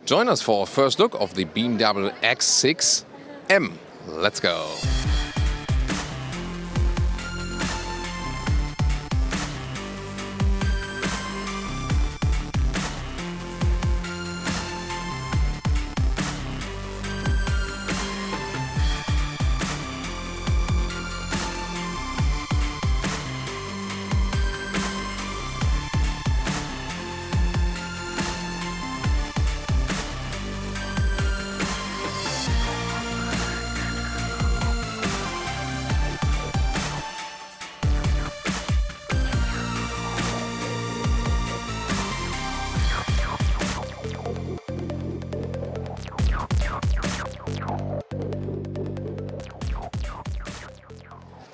Join us for a first look of the BMW X6M. Let's go!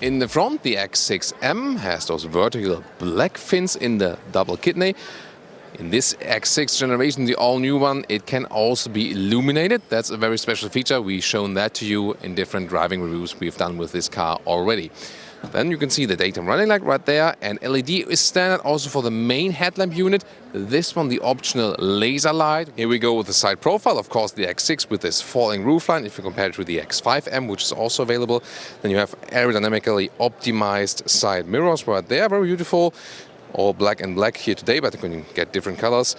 In the front, the X6M has those vertical black fins in the double kidney. In this X6 generation, the all-new one, it can also be illuminated. That's a very special feature. We've shown that to you in different driving reviews we've done with this car already. Then you can see the daytime running light right there, and LED is standard also for the main headlamp unit. This one, the optional laser light. Here we go with the side profile. Of course, the X6 with this falling roofline. If you compare it to the X5M, which is also available, then you have aerodynamically optimized side mirrors right there. Very beautiful. All black and black here today, but you can get different colors.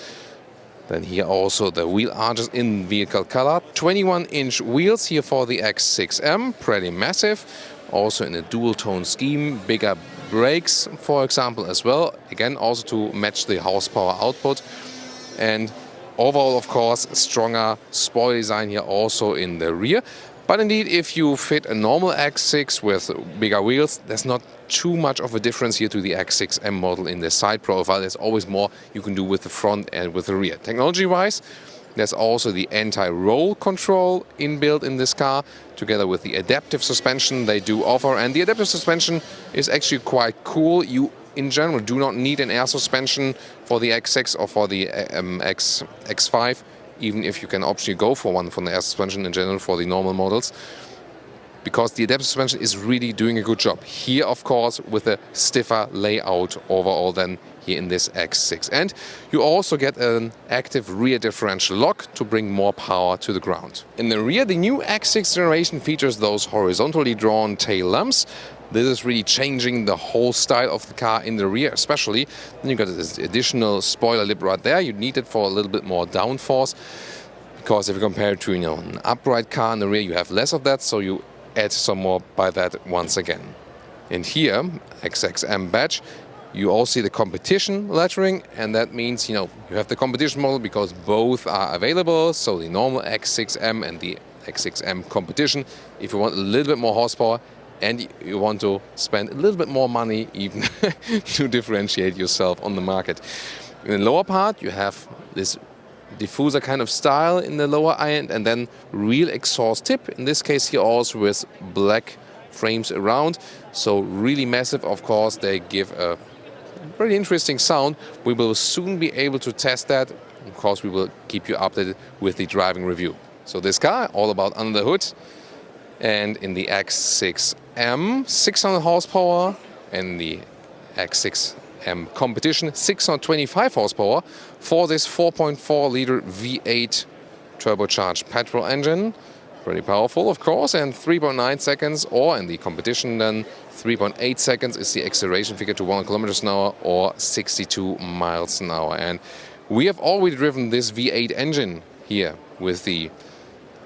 Then here also the wheel arches in vehicle color. 21-inch wheels here for the X6M, pretty massive. Also in a dual tone scheme, bigger brakes, for example, as well. Again, also to match the horsepower output. And overall, of course, stronger spoiler design here also in the rear. But indeed, if you fit a normal X6 with bigger wheels, there's not too much of a difference here to the X6M model in the side profile. There's always more you can do with the front and with the rear. Technology-wise, there's also the anti-roll control inbuilt in this car, together with the adaptive suspension they do offer. And the adaptive suspension is actually quite cool. You, in general, do not need an air suspension for the X6 or for the X5, even if you can optionally go for one from the air suspension in general for the normal models, because the adaptive suspension is really doing a good job. Here, of course, with a stiffer layout overall than here in this X6. And you also get an active rear differential lock to bring more power to the ground. In the rear, the new X6 generation features those horizontally drawn tail lamps. This is really changing the whole style of the car in the rear, especially. Then you got this additional spoiler lip right there. You need it for a little bit more downforce, because if you compare it to an upright car in the rear, you have less of that, so you add some more by that once again. And here, X6M badge, you all see the competition lettering, and that means you have the competition model because both are available. So the normal X6M and the X6M competition. If you want a little bit more horsepower and you want to spend a little bit more money even to differentiate yourself on the market. In the lower part, you have this diffuser kind of style in the lower end, and then real exhaust tip. In this case here also with black frames around. So really massive, of course. They give a pretty interesting sound. We will soon be able to test that. Of course, we will keep you updated with the driving review. So this car, all about under the hood. And in the X6M, 600 horsepower. And the X6M competition, 625 horsepower for this 4.4 liter V8 turbocharged petrol engine. Pretty powerful, of course, and 3.9 seconds, or in the competition then 3.8 seconds is the acceleration figure to 100 kilometers an hour or 62 miles an hour. And we have already driven this V8 engine here with the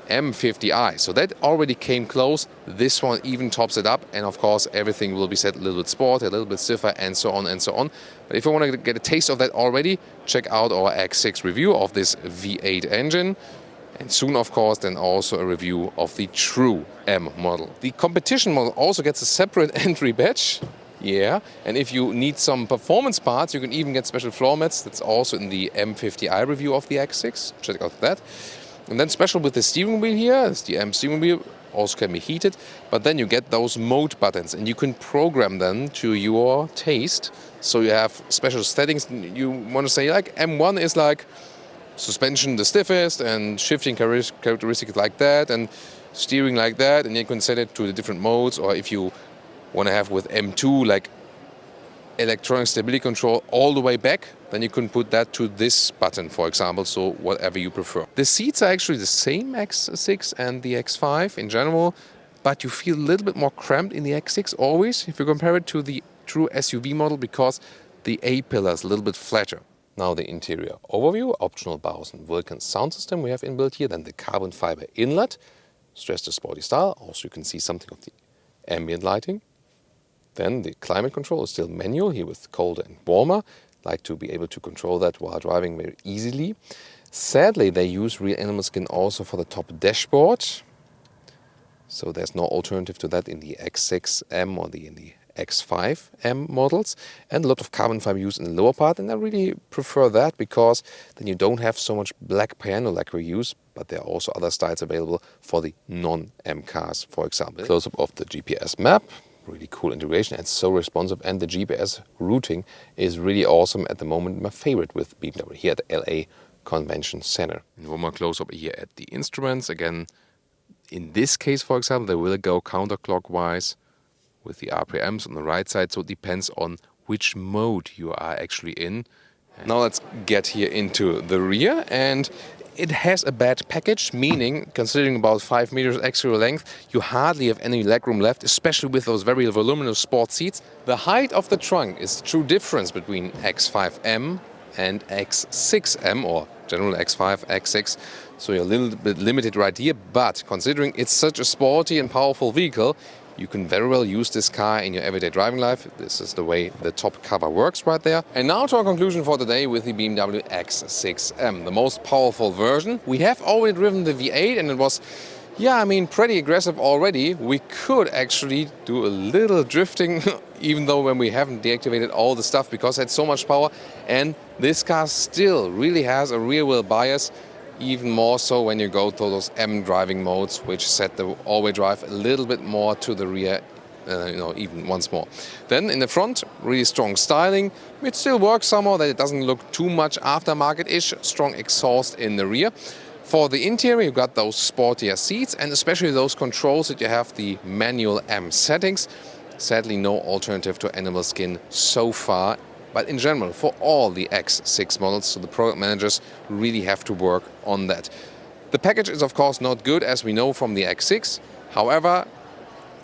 M50i, so that already came close. This one even tops it up, and of course everything will be set a little bit sport, a little bit stiffer, and so on and so on. But if you want to get a taste of that already, check out our X6 review of this V8 engine. And soon, of course, then also a review of the true M model. The competition model also gets a separate entry badge. Yeah, and if you need some performance parts, you can even get special floor mats. That's also in the M50i review of the X6. Check out that. And then special with the steering wheel here, it's the M steering wheel, also can be heated. But then you get those mode buttons, and you can program them to your taste. So you have special settings. You want to say, like, M1 is like suspension the stiffest, and shifting characteristics like that, and steering like that, and you can set it to the different modes. Or if you want to have with M2 like electronic stability control all the way back, then you can put that to this button, for example, so whatever you prefer. The seats are actually the same X6 and the X5 in general, but you feel a little bit more cramped in the X6 always if you compare it to the true SUV model, because the A-pillar is a little bit flatter. Now the interior overview, optional Bose and Vulcan sound system we have inbuilt here, then the carbon fiber inlet, stressed to sporty style, also you can see something of the ambient lighting. Then the climate control is still manual here with colder and warmer. Like to be able to control that while driving very easily. Sadly, they use real animal skin also for the top dashboard. So there's no alternative to that in the X6M or in the X5M models. And a lot of carbon fiber used in the lower part. And I really prefer that because then you don't have so much black piano lacquer use. But there are also other styles available for the non-M cars, for example. Close-up of the GPS map. Really cool integration and so responsive, and the GPS routing is really awesome at the moment. My favorite with BMW here at the LA Convention Center. And one more close-up here at the instruments. Again, in this case, for example, they will go counterclockwise with the RPMs on the right side, so it depends on which mode you are actually in. Now let's get here into the rear, and it has a bad package, meaning considering about 5 meters extra length, you hardly have any legroom left, especially with those very voluminous sport seats. The height of the trunk is the true difference between X5M and X6M, or general X5, X6. So you're a little bit limited right here, but considering it's such a sporty and powerful vehicle, you can very well use this car in your everyday driving life. This is the way the top cover works right there. And now to our conclusion for today with the BMW X6M, the most powerful version. We have already driven the V8 and it was, pretty aggressive already. We could actually do a little drifting, even though when we haven't deactivated all the stuff because it had so much power. And this car still really has a rear wheel bias. Even more so when you go to those M driving modes, which set the all-wheel drive a little bit more to the rear, even once more. Then in the front, really strong styling. It still works somehow that it doesn't look too much aftermarket-ish. Strong exhaust in the rear. For the interior, you've got those sportier seats and especially those controls that you have the manual M settings. Sadly, no alternative to animal skin so far. But in general, for all the X6 models, so the product managers really have to work on that. The package is of course not good, as we know from the X6. However,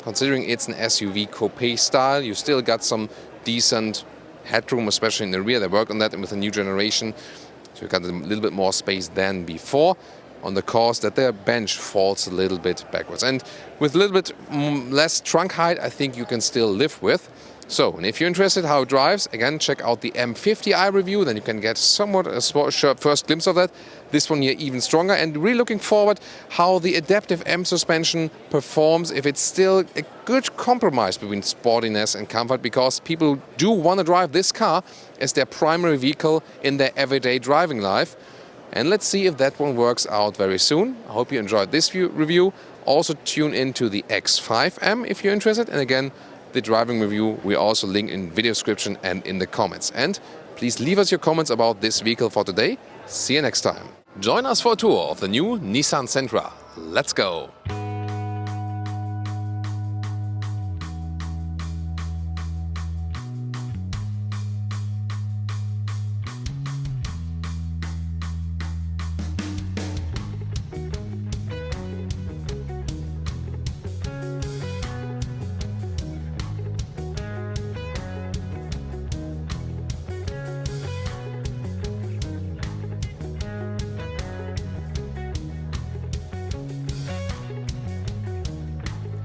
considering it's an SUV coupe style, you still got some decent headroom, especially in the rear. They work on that, and with the new generation, so you got a little bit more space than before. On the cause that their bench falls a little bit backwards. And with a little bit less trunk height, I think you can still live with. So, and if you're interested how it drives, again, check out the M50i review, then you can get somewhat a first glimpse of that. This one here even stronger, and really looking forward how the adaptive M suspension performs, if it's still a good compromise between sportiness and comfort, because people do want to drive this car as their primary vehicle in their everyday driving life. And let's see if that one works out very soon. I hope you enjoyed this review. Also tune into the X5M if you're interested, and again, the driving review we also link in video description and in the comments. And please leave us your comments about this vehicle for today. See you next time. Join us for a tour of the new Nissan Sentra. Let's go!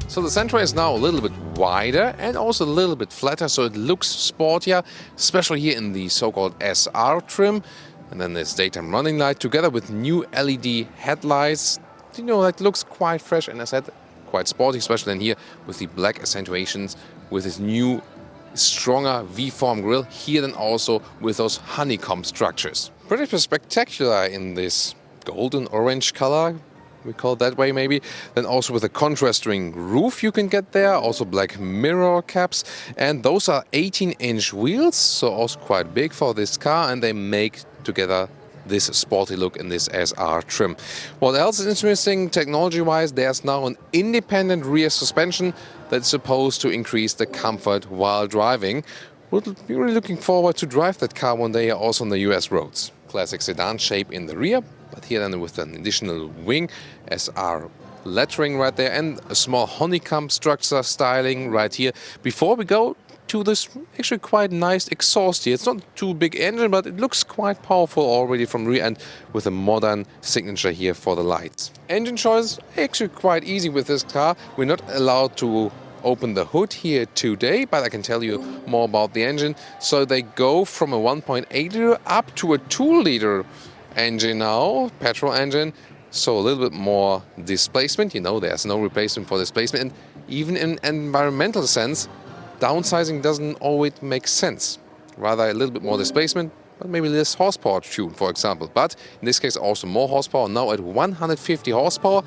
So the Sentra is now a little bit wider and also a little bit flatter, so it looks sportier, especially here in the so-called SR trim. And then this daytime running light together with new LED headlights. That looks quite fresh and, as I said, quite sporty, especially then here with the black accentuations with this new stronger V-form grille here, then also with those honeycomb structures. Pretty spectacular in this golden orange color. We call it that way maybe. Then also with a contrasting roof you can get there, also black mirror caps, and those are 18-inch wheels, so also quite big for this car, and they make together this sporty look in this SR trim. What else is interesting technology-wise, there's now an independent rear suspension that's supposed to increase the comfort while driving, We'll be really looking forward to drive that car one day also on the US roads. Classic sedan shape in the rear, but here then with an additional wing, SR lettering right there, and a small honeycomb structure styling right here. Before we go to this actually quite nice exhaust here, it's not too big engine, but it looks quite powerful already from rear end with a modern signature here for the lights. Engine choice actually quite easy with this car. We're not allowed to open the hood here today, but I can tell you more about the engine. So they go from a 1.8 liter up to a 2 liter engine now, petrol engine. So a little bit more displacement. You know, there's no replacement for displacement. And even in an environmental sense, downsizing doesn't always make sense. Rather a little bit more displacement, but maybe less horsepower tune, for example. But in this case also more horsepower, now at 150 horsepower.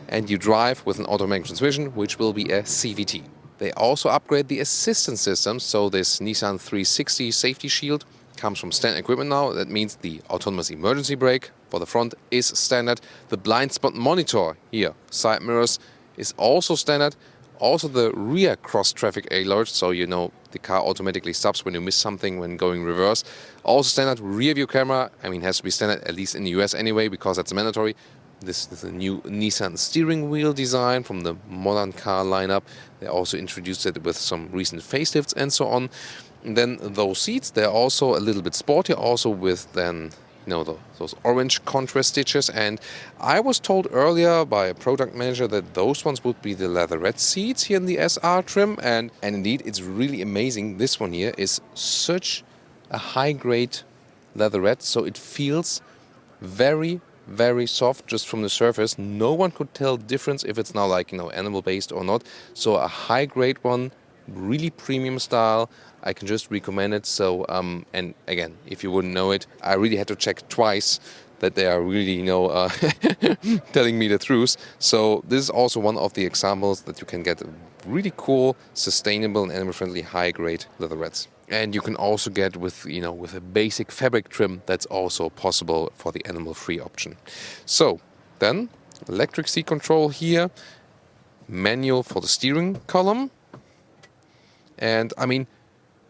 And you drive with an automatic transmission, which will be a CVT. They also upgrade the assistance systems, so this Nissan 360 safety shield comes from standard equipment now. That means the autonomous emergency brake for the front is standard. The blind spot monitor here, side mirrors, is also standard. Also the rear cross traffic alert, so you know the car automatically stops when you miss something when going reverse. Also standard rear view camera, I mean has to be standard at least in the US anyway because that's mandatory. This is a new Nissan steering wheel design from the modern car lineup. They also introduced it with some recent facelifts and so on. And then those seats, they're also a little bit sportier, also with then, you know, those orange contrast stitches. And I was told earlier by a product manager that those ones would be the leatherette seats here in the SR trim. And indeed, it's really amazing. This one here is such a high-grade leatherette, so it feels very soft just from the surface. No one could tell difference if it's now like, you know, animal based or not. So a high grade one, really premium style. I can just recommend it. So and again, if you wouldn't know it, I really had to check twice that they are really, you know, telling me the truth. So this is also one of the examples that you can get really cool, sustainable and animal friendly high grade leatherettes. And you can also get with, you know, with a basic fabric trim that's also possible for the animal-free option. So then, electric seat control here, manual for the steering column. And I mean,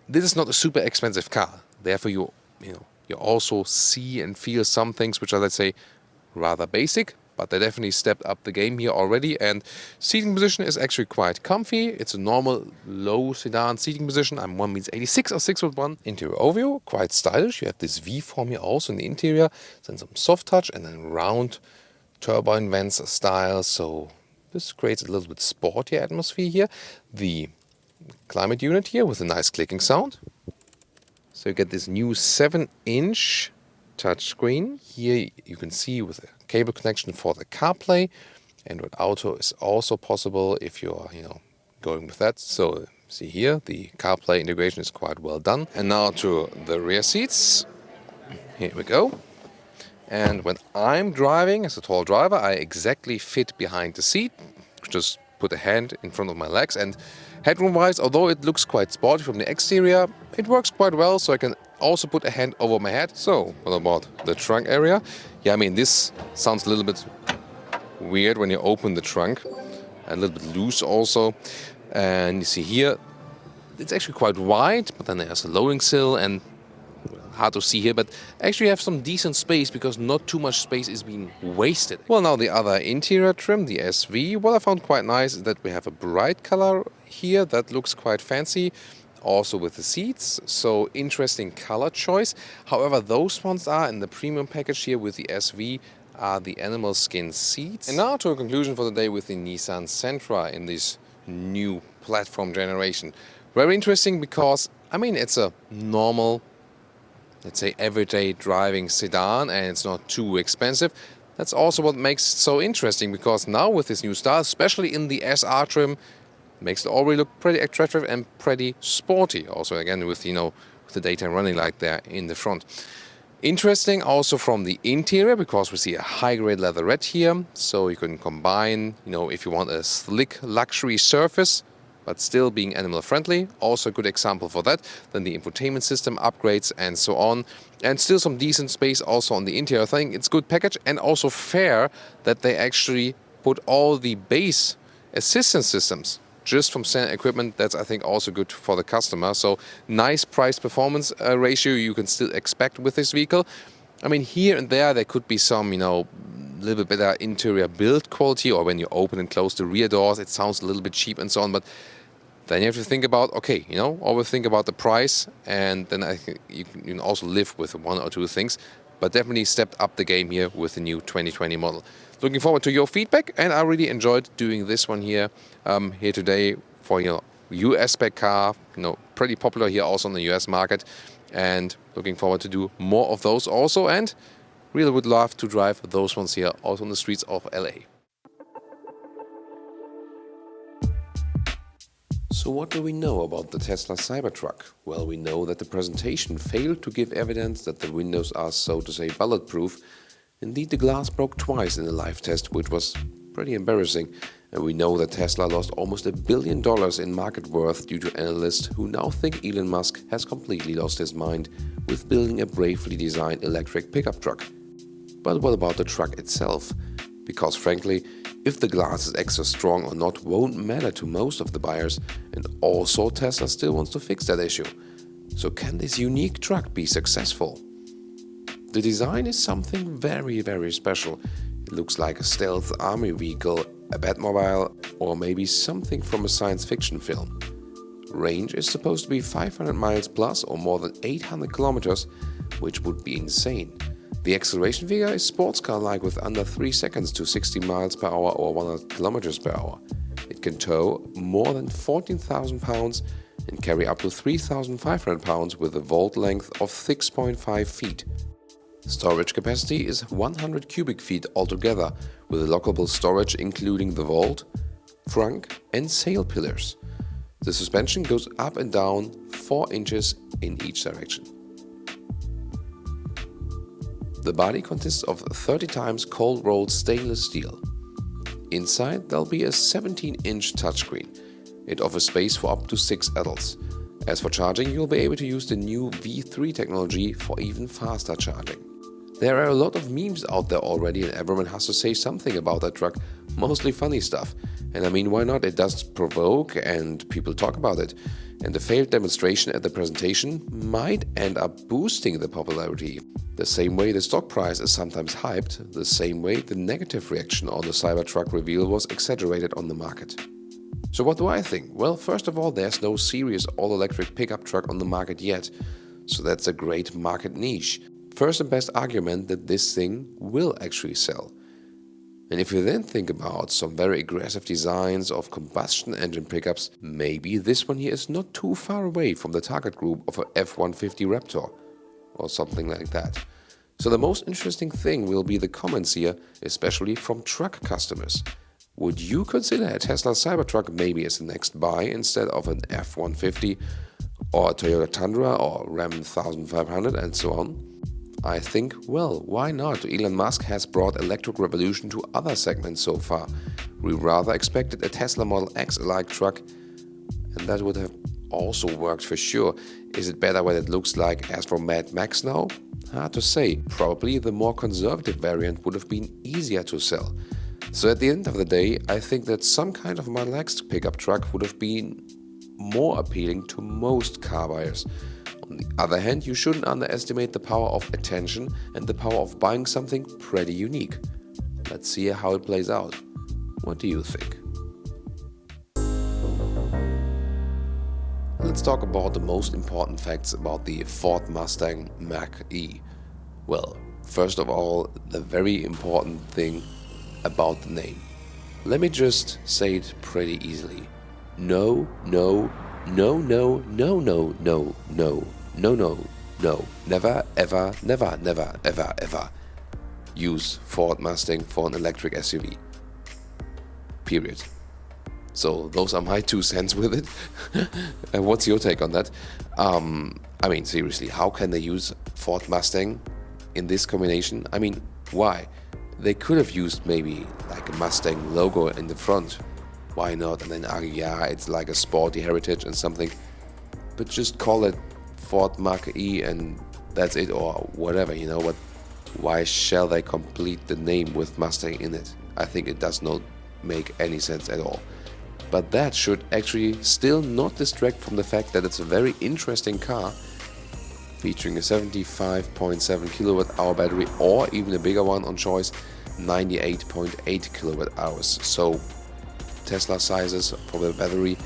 this is not a super expensive car. Therefore, you also see and feel some things which are, let's say, rather basic. But they definitely stepped up the game here already, and seating position is actually quite comfy. It's a normal low sedan seating position. I'm 1m86 or 6'1". Interior overview, quite stylish. You have this V-form here also in the interior, then some soft touch and then round turbine vents style. So this creates a little bit sportier atmosphere here. The climate unit here with a nice clicking sound. So you get this new 7-inch touchscreen. Here you can see with a cable connection for the CarPlay. Android Auto is also possible if you're, you know, going with that. So see here, the CarPlay integration is quite well done. And now to the rear seats. Here we go. And when I'm driving as a tall driver, I exactly fit behind the seat. Just put a hand in front of my legs. And headroom-wise, although it looks quite sporty from the exterior, it works quite well. So I can also put a hand over my head. So what about the trunk area? Yeah, I mean, this sounds a little bit weird when you open the trunk. A little bit loose also. And you see here, it's actually quite wide, but then there's a lowering sill and hard to see here, but actually you have some decent space because not too much space is being wasted. Well, now the other interior trim, the SV, what I found quite nice is that we have a bright color here that looks quite fancy. Also with the seats, so interesting color choice. However, those ones are in the premium package here with the SV are the animal skin seats. And now to a conclusion for the day with the Nissan Sentra in this new platform generation. Very interesting because, I mean, it's a normal, let's say, everyday driving sedan and it's not too expensive. That's also what makes it so interesting because now with this new style, especially in the SR trim, makes it already look pretty attractive and pretty sporty. Also, again, with, you know, with the daytime running light there in the front. Interesting also from the interior because we see a high-grade leatherette here. So you can combine, you know, if you want a slick luxury surface, but still being animal friendly. Also a good example for that. Then the infotainment system upgrades and so on. And still some decent space also on the interior. I think it's good package and also fair that they actually put all the base assistance systems just from standard equipment. That's, I think, also good for the customer. So nice price-performance ratio you can still expect with this vehicle. I mean, here and there could be some, little bit better interior build quality, or when you open and close the rear doors, it sounds a little bit cheap and so on. But then you have to think about, okay, always think about the price, and then I think you can also live with one or two things. But definitely stepped up the game here with the new 2020 model. Looking forward to your feedback, and I really enjoyed doing this one here today for US spec car, pretty popular here also on the US market, and looking forward to do more of those also, and really would love to drive those ones here also on the streets of LA. So what do we know about the Tesla Cybertruck? Well, we know that the presentation failed to give evidence that the windows are, so to say, bulletproof. Indeed, the glass broke twice in the live test, which was pretty embarrassing. And we know that Tesla lost almost $1 billion in market worth due to analysts who now think Elon Musk has completely lost his mind with building a bravely designed electric pickup truck. But what about the truck itself? Because frankly, if the glass is extra strong or not won't matter to most of the buyers, and also Tesla still wants to fix that issue. So can this unique truck be successful? The design is something very, very special. It looks like a stealth army vehicle, a Batmobile, or maybe something from a science fiction film. Range is supposed to be 500 miles plus or more than 800 kilometers, which would be insane. The acceleration figure is sports car-like with under 3 seconds to 60 miles per hour or 100 kilometers per hour. It can tow more than 14,000 pounds and carry up to 3,500 pounds with a vault length of 6.5 feet. Storage capacity is 100 cubic feet altogether, with lockable storage including the vault, trunk and sail pillars. The suspension goes up and down 4 inches in each direction. The body consists of 30 times cold-rolled stainless steel. Inside there'll be a 17-inch touchscreen. It offers space for up to 6 adults. As for charging, you'll be able to use the new V3 technology for even faster charging. There are a lot of memes out there already, and everyone has to say something about that truck, mostly funny stuff. And I mean, why not? It does provoke and people talk about it. And the failed demonstration at the presentation might end up boosting the popularity. The same way the stock price is sometimes hyped, the same way the negative reaction on the Cybertruck reveal was exaggerated on the market. So what do I think? Well, first of all, there's no serious all-electric pickup truck on the market yet. So that's a great market niche. First and best argument that this thing will actually sell. And if you then think about some very aggressive designs of combustion engine pickups, maybe this one here is not too far away from the target group of a F-150 Raptor or something like that. So the most interesting thing will be the comments here, especially from truck customers. Would you consider a Tesla Cybertruck maybe as the next buy instead of an F-150 or a Toyota Tundra or Ram 1500 and so on? I think, well, why not? Elon Musk has brought electric revolution to other segments so far. We rather expected a Tesla Model X-like truck, and that would have also worked for sure. Is it better when it looks like as for Mad Max now? Hard to say. Probably the more conservative variant would have been easier to sell. So at the end of the day, I think that some kind of Model X pickup truck would have been more appealing to most car buyers. On the other hand, you shouldn't underestimate the power of attention and the power of buying something pretty unique. Let's see how it plays out. What do you think? Let's talk about the most important facts about the Ford Mustang Mach-E. Well, first of all, the very important thing about the name. Let me just say it pretty easily. No, no, no, no, no, no, no, no, no, no, no. Never, ever, never, never, ever, ever use Ford Mustang for an electric SUV. Period. So those are my 2 cents with it. What's your take on that? I mean, seriously, how can they use Ford Mustang in this combination? I mean, why? They could have used maybe like a Mustang logo in the front. Why not? And then argue, yeah, it's like a sporty heritage and something. But just call it Ford Mach-E and that's it, or whatever, But why shall they complete the name with Mustang in it? I think it does not make any sense at all. but that should actually still not distract from the fact that it's a very interesting car, featuring a 75.7 kilowatt hour battery, or even a bigger one on choice, 98.8 kilowatt hours. So Tesla sizes for the battery,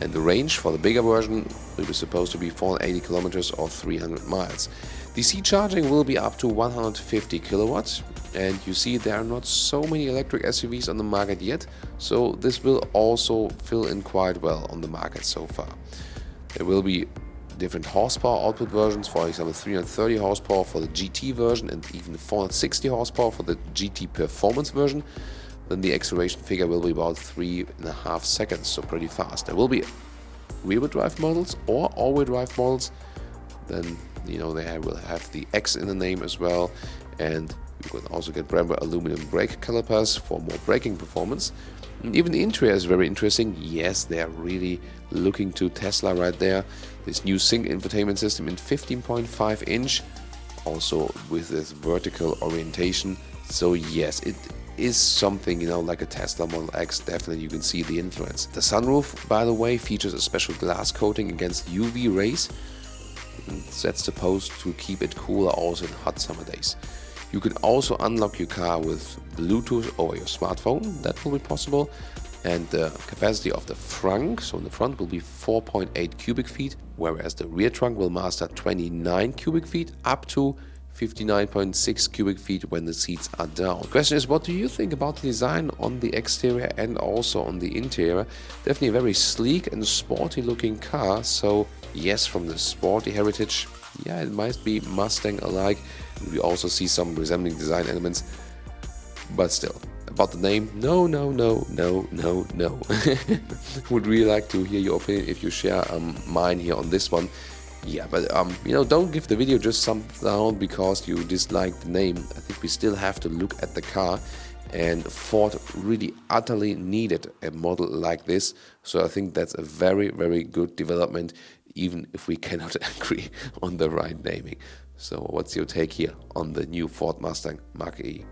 and the range for the bigger version will be supposed to be 480 kilometers or 300 miles. DC charging will be up to 150 kilowatts, and you see there are not so many electric SUVs on the market yet, so this will also fill in quite well on the market so far. There will be different horsepower output versions, for example 330 horsepower for the GT version and even 460 horsepower for the GT Performance version. Then the acceleration figure will be about 3.5 seconds, so pretty fast. There will be rear-wheel drive models or all-wheel drive models. Then they will have the X in the name as well, and you can also get Brembo aluminum brake calipers for more braking performance. And even the interior is very interesting. Yes, they are really looking to Tesla right there. This new sync infotainment system in 15.5 inch, also with this vertical orientation. So yes, it is something, like a Tesla Model X. Definitely you can see the influence. The sunroof, by the way, features a special glass coating against UV rays. And that's supposed to keep it cooler also in hot summer days. You can also unlock your car with Bluetooth over your smartphone. That will be possible. And the capacity of the trunk, so in the front, will be 4.8 cubic feet, whereas the rear trunk will master 29 cubic feet up to 59.6 cubic feet when the seats are down. The question is, what do you think about the design on the exterior and also on the interior? Definitely a very sleek and sporty looking car. So yes, from the sporty heritage, yeah, it might be Mustang alike. We also see some resembling design elements, but still, about the name, no. Would really like to hear your opinion if you share mine here on this one. Yeah, but don't give the video just some down because you dislike the name. I think we still have to look at the car, and Ford really utterly needed a model like this. So I think that's a very, very good development, even if we cannot agree on the right naming. So what's your take here on the new Ford Mustang Mach-E?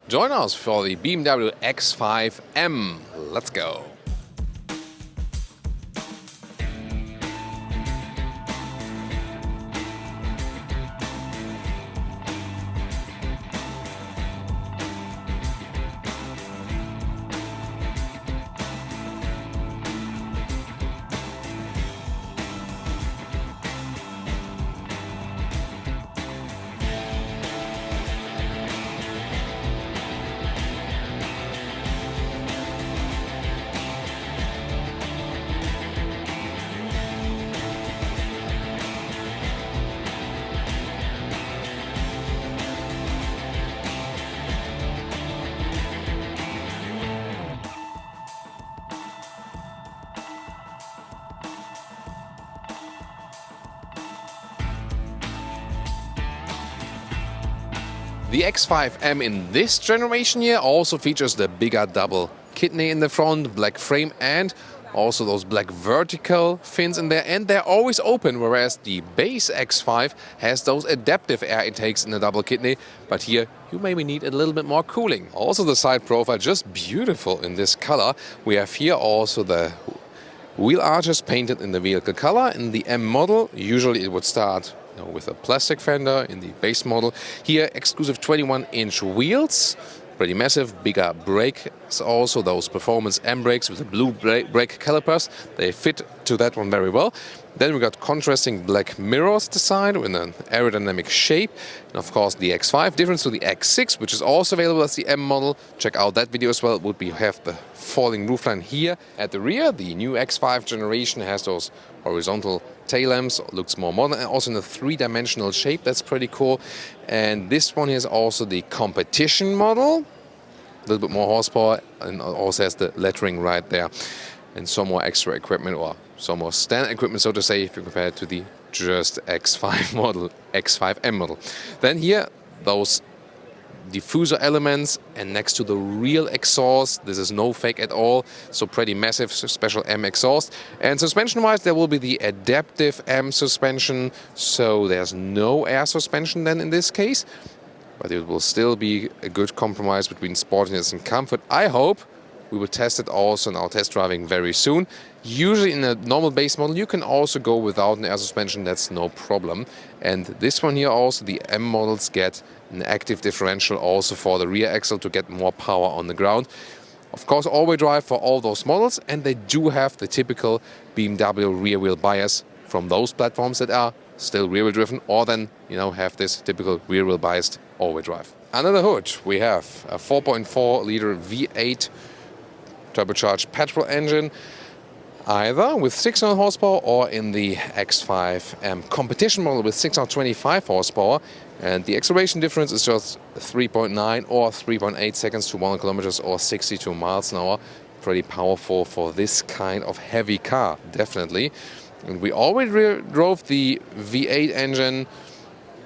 Join us for the BMW X5M. Let's go. The X5M in this generation here also features the bigger double kidney in the front, black frame, and Also those black vertical fins in there, and they're always open, whereas the base X5 has those adaptive air intakes in the double kidney, but here you maybe need a little bit more cooling. Also the side profile, just beautiful in this color. We have here also the wheel arches painted in the vehicle color. In the M model, usually it would start with a plastic fender. In the base model, here exclusive 21-inch wheels. Pretty massive, bigger brakes also, those performance M brakes with the blue brake calipers. They fit to that one very well. Then we got contrasting black mirrors at the side in an aerodynamic shape. And of course the X5, difference to the X6, which is also available as the M model. Check out that video as well. It would be have the falling roofline here at the rear. The new X5 generation has those horizontal tail lamps, looks more modern, and also in a three-dimensional shape. That's pretty cool. And this one is also the competition model. A little bit more horsepower, and also has the lettering right there. And some more extra equipment, or some more standard equipment, so to say, if you compare it to the just X5 model, X5M model. Then here, those diffuser elements, and next to the real exhaust, this is no fake at all, so pretty massive special M exhaust. And suspension wise, there will be the adaptive M suspension, so there's no air suspension then in this case, but it will still be a good compromise between sportiness and comfort. I hope we will test it also in our test driving very soon. Usually in a normal base model you can also go without an air suspension, that's no problem. And this one here also, the M models get an active differential also for the rear axle to get more power on the ground. Of course all-wheel drive for all those models, and they do have the typical BMW rear wheel bias from those platforms that are still rear wheel driven, or then have this typical rear wheel biased all-wheel drive. Under the hood we have a 4.4 liter V8 turbocharged petrol engine, either with 600 horsepower or in the X5M competition model with 625 horsepower. And the acceleration difference is just 3.9 or 3.8 seconds to 100 kilometers or 62 miles an hour. Pretty powerful for this kind of heavy car, definitely. And we already drove the V8 engine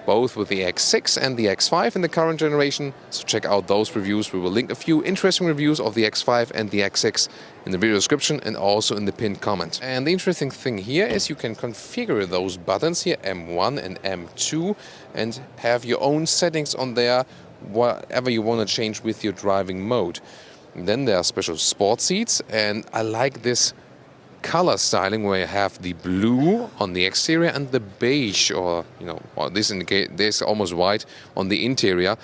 both with the X6 and the X5 in the current generation, so check out those reviews. We will link a few interesting reviews of the X5 and the X6 in the video description and also in the pinned comment. And the interesting thing here is you can configure those buttons here, M1 and M2, and have your own settings on there, whatever you want to change with your driving mode. And then there are special sport seats, and I like this color styling where you have the blue on the exterior and the beige, or this indicate this almost white on the interior.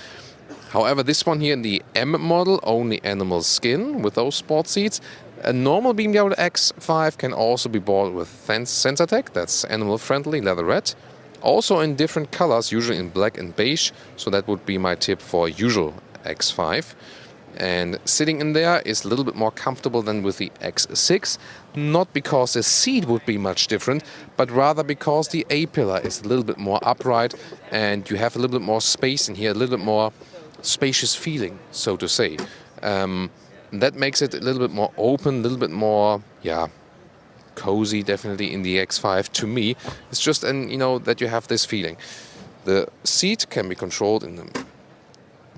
However, this one here in the M model, only animal skin with those sport seats. A normal BMW X5 can also be bought with sensor tech, that's animal friendly, leather red. Also in different colors, usually in black and beige, so that would be my tip for usual X5. And sitting in there is a little bit more comfortable than with the X6, not because the seat would be much different, but rather because the A-pillar is a little bit more upright and you have a little bit more space in here, a little bit more spacious feeling, so to say. That makes it a little bit more open, a little bit more, cozy, definitely in the X5 to me. It's just, that you have this feeling. The seat can be controlled in the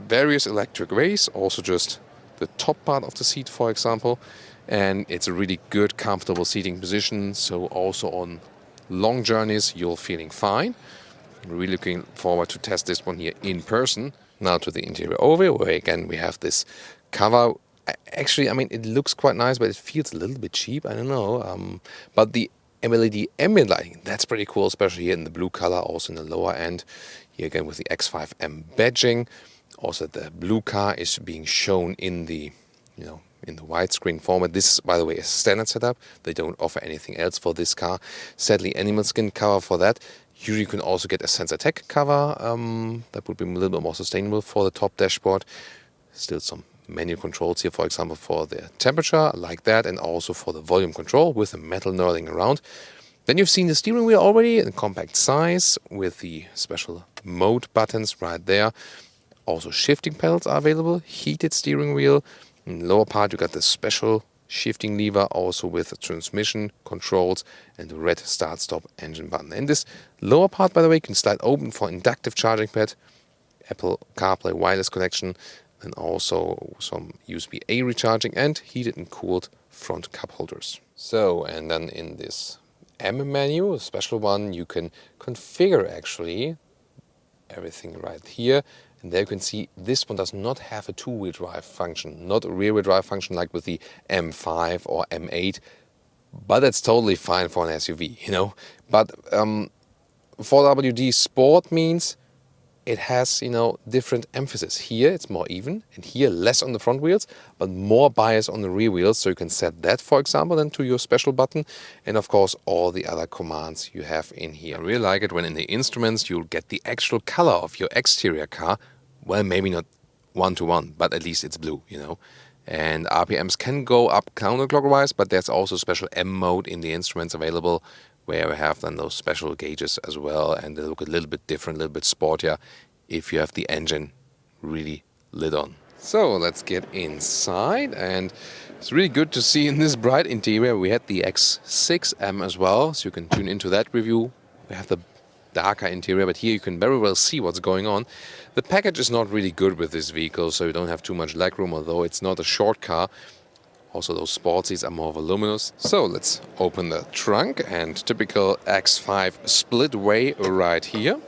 various electric ways, also just the top part of the seat, for example, and it's a really good comfortable seating position, so also on long journeys you're feeling fine. I'm really looking forward to test this one here in person. Now to the interior overview, where again we have this cover. Actually, it looks quite nice, but it feels a little bit cheap, I don't know, but the LED ambient lighting, that's pretty cool, especially here in the blue color, also in the lower end here again with the X5M badging. Also, the blue car is being shown in the, in the widescreen format. This is, by the way, a standard setup. They don't offer anything else for this car. Sadly, animal skin cover for that. Usually, you can also get a sensor tech cover. That would be a little bit more sustainable for the top dashboard. Still some menu controls here, for example, for the temperature, like that, and also for the volume control with the metal knurling around. Then you've seen the steering wheel already in compact size with the special mode buttons right there. Also shifting pedals are available, heated steering wheel. In the lower part you got the special shifting lever, also with the transmission controls and the red start-stop engine button. And this lower part, by the way, can slide open for inductive charging pad, Apple CarPlay wireless connection, and also some USB-A recharging and heated and cooled front cup holders. So, and then in this M menu, a special one, you can configure actually everything right here. And there you can see this one does not have a two-wheel drive function, not a rear-wheel drive function like with the M5 or M8. But that's totally fine for an SUV, you know. But 4WD Sport means it has, you know, different emphasis. Here it's more even, and here less on the front wheels, but more bias on the rear wheels. So you can set that, for example, then to your special button, and of course all the other commands you have in here. I really like it when in the instruments you'll get the actual color of your exterior car. Well, maybe not 1-to-1, but at least it's blue, you know. And RPMs can go up counterclockwise, but there's also special M mode in the instruments available, where we have then those special gauges as well, and they look a little bit different, a little bit sportier if you have the engine really lit on. So let's get inside, and it's really good to see in this bright interior. We had the X6M as well, so you can tune into that review. We have the darker interior, but here you can very well see what's going on. The package is not really good with this vehicle, so you don't have too much legroom, although it's not a short car. Also, those sport seats are more voluminous. So let's open the trunk, and typical X5 split way right here.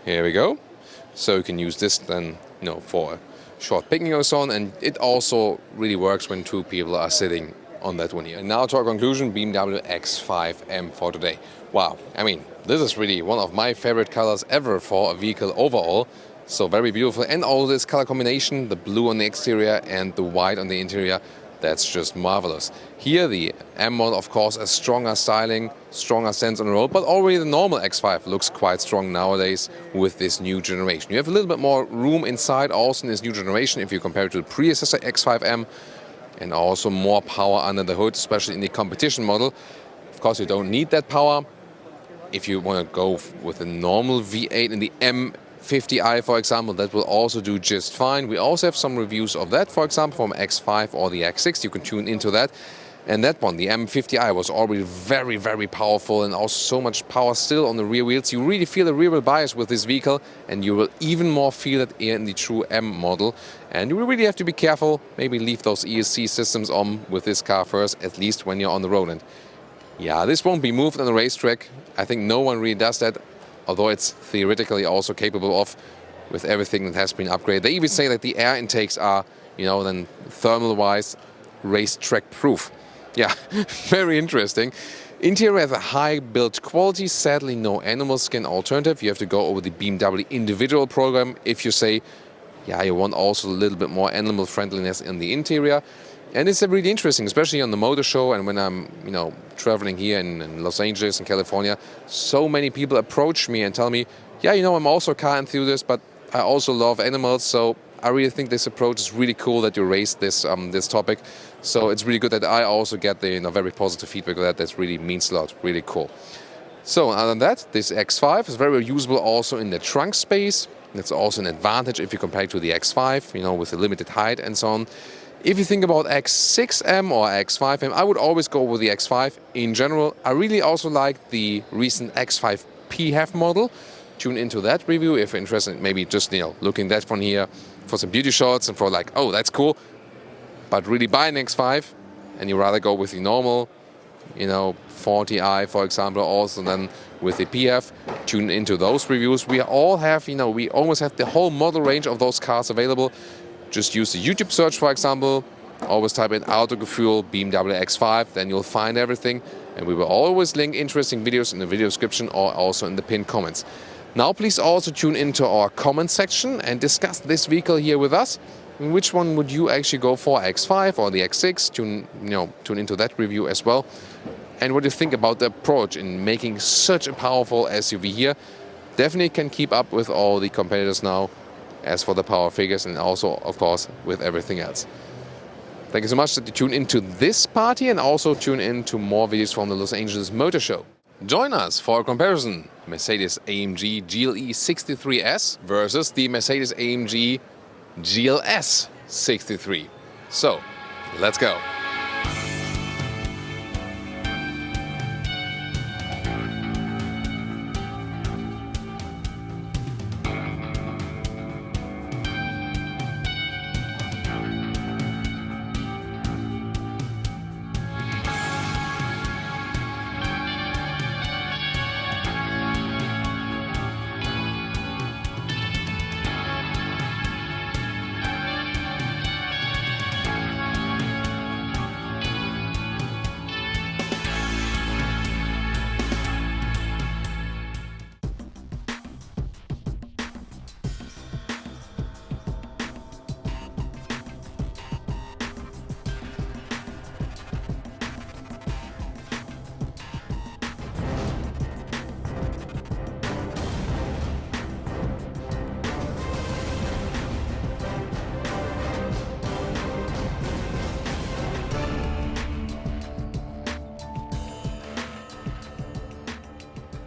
Here we go. So you can use this then, you know, for short picnic or so on, and it also really works when two people are sitting on that one here. And now to our conclusion, BMW X5M for today. Wow, I mean, this is really one of my favorite colors ever for a vehicle overall. So very beautiful, and all this color combination, the blue on the exterior and the white on the interior, that's just marvelous. Here the M model, of course, a stronger styling, stronger sense on the road, but already the normal X5 looks quite strong nowadays with this new generation. You have a little bit more room inside also in this new generation if you compare it to the predecessor X5M, and also more power under the hood, especially in the competition model. Of course, you don't need that power. If you want to go with a normal V8 in the M50i, for example, that will also do just fine. We also have some reviews of that, for example, from X5 or the X6. You can tune into that. And that one, the M50i, was already very, very powerful, and also so much power still on the rear wheels. You really feel the rear wheel bias with this vehicle, and you will even more feel it in the true M model. And you really have to be careful. Maybe leave those ESC systems on with this car first, at least when you're on the road. And yeah, this won't be moved on the racetrack. I think no one really does that, although it's theoretically also capable of with everything that has been upgraded. They even say that the air intakes are, you know, then thermal-wise racetrack proof. Yeah, very interesting. Interior has a high build quality, sadly no animal skin alternative. You have to go over the BMW individual program if you say, yeah, you want also a little bit more animal friendliness in the interior. And it's really interesting, especially on the motor show and when I'm, you know, traveling here in Los Angeles and California. So many people approach me and tell me, yeah, you know, I'm also a car enthusiast, but I also love animals. So I really think this approach is really cool that you raised this this topic. So it's really good that I also get the, you know, very positive feedback of that. That really means a lot, really cool. So other than that, this X5 is very usable also in the trunk space. That's also an advantage if you compare it to the X5, you know, with the limited height and so on. If you think about X6M or X5M, I would always go with the X5 in general. I really also like the recent X5 PHEV model. Tune into that review if you're interested in maybe just, you know, looking that one here for some beauty shots and for like, oh, that's cool. But really buy an X5 and you rather go with the normal, you know, 40i, for example, also then with the PHEV. Tune into those reviews. We all have, you know, we almost have the whole model range of those cars available. Just use the YouTube search, for example. Always type in Autogefühl BMW X5, then you'll find everything. And we will always link interesting videos in the video description or also in the pinned comments. Now please also tune into our comment section and discuss this vehicle here with us. Which one would you actually go for, X5 or the X6? Tune into that review as well. And what do you think about the approach in making such a powerful SUV here? Definitely can keep up with all the competitors now, as for the power figures and also, of course, with everything else. Thank you so much that you tune into this party and also tune in to more videos from the Los Angeles Motor Show. Join us for a comparison. Mercedes AMG GLE 63S versus the Mercedes AMG GLS 63. So, let's go.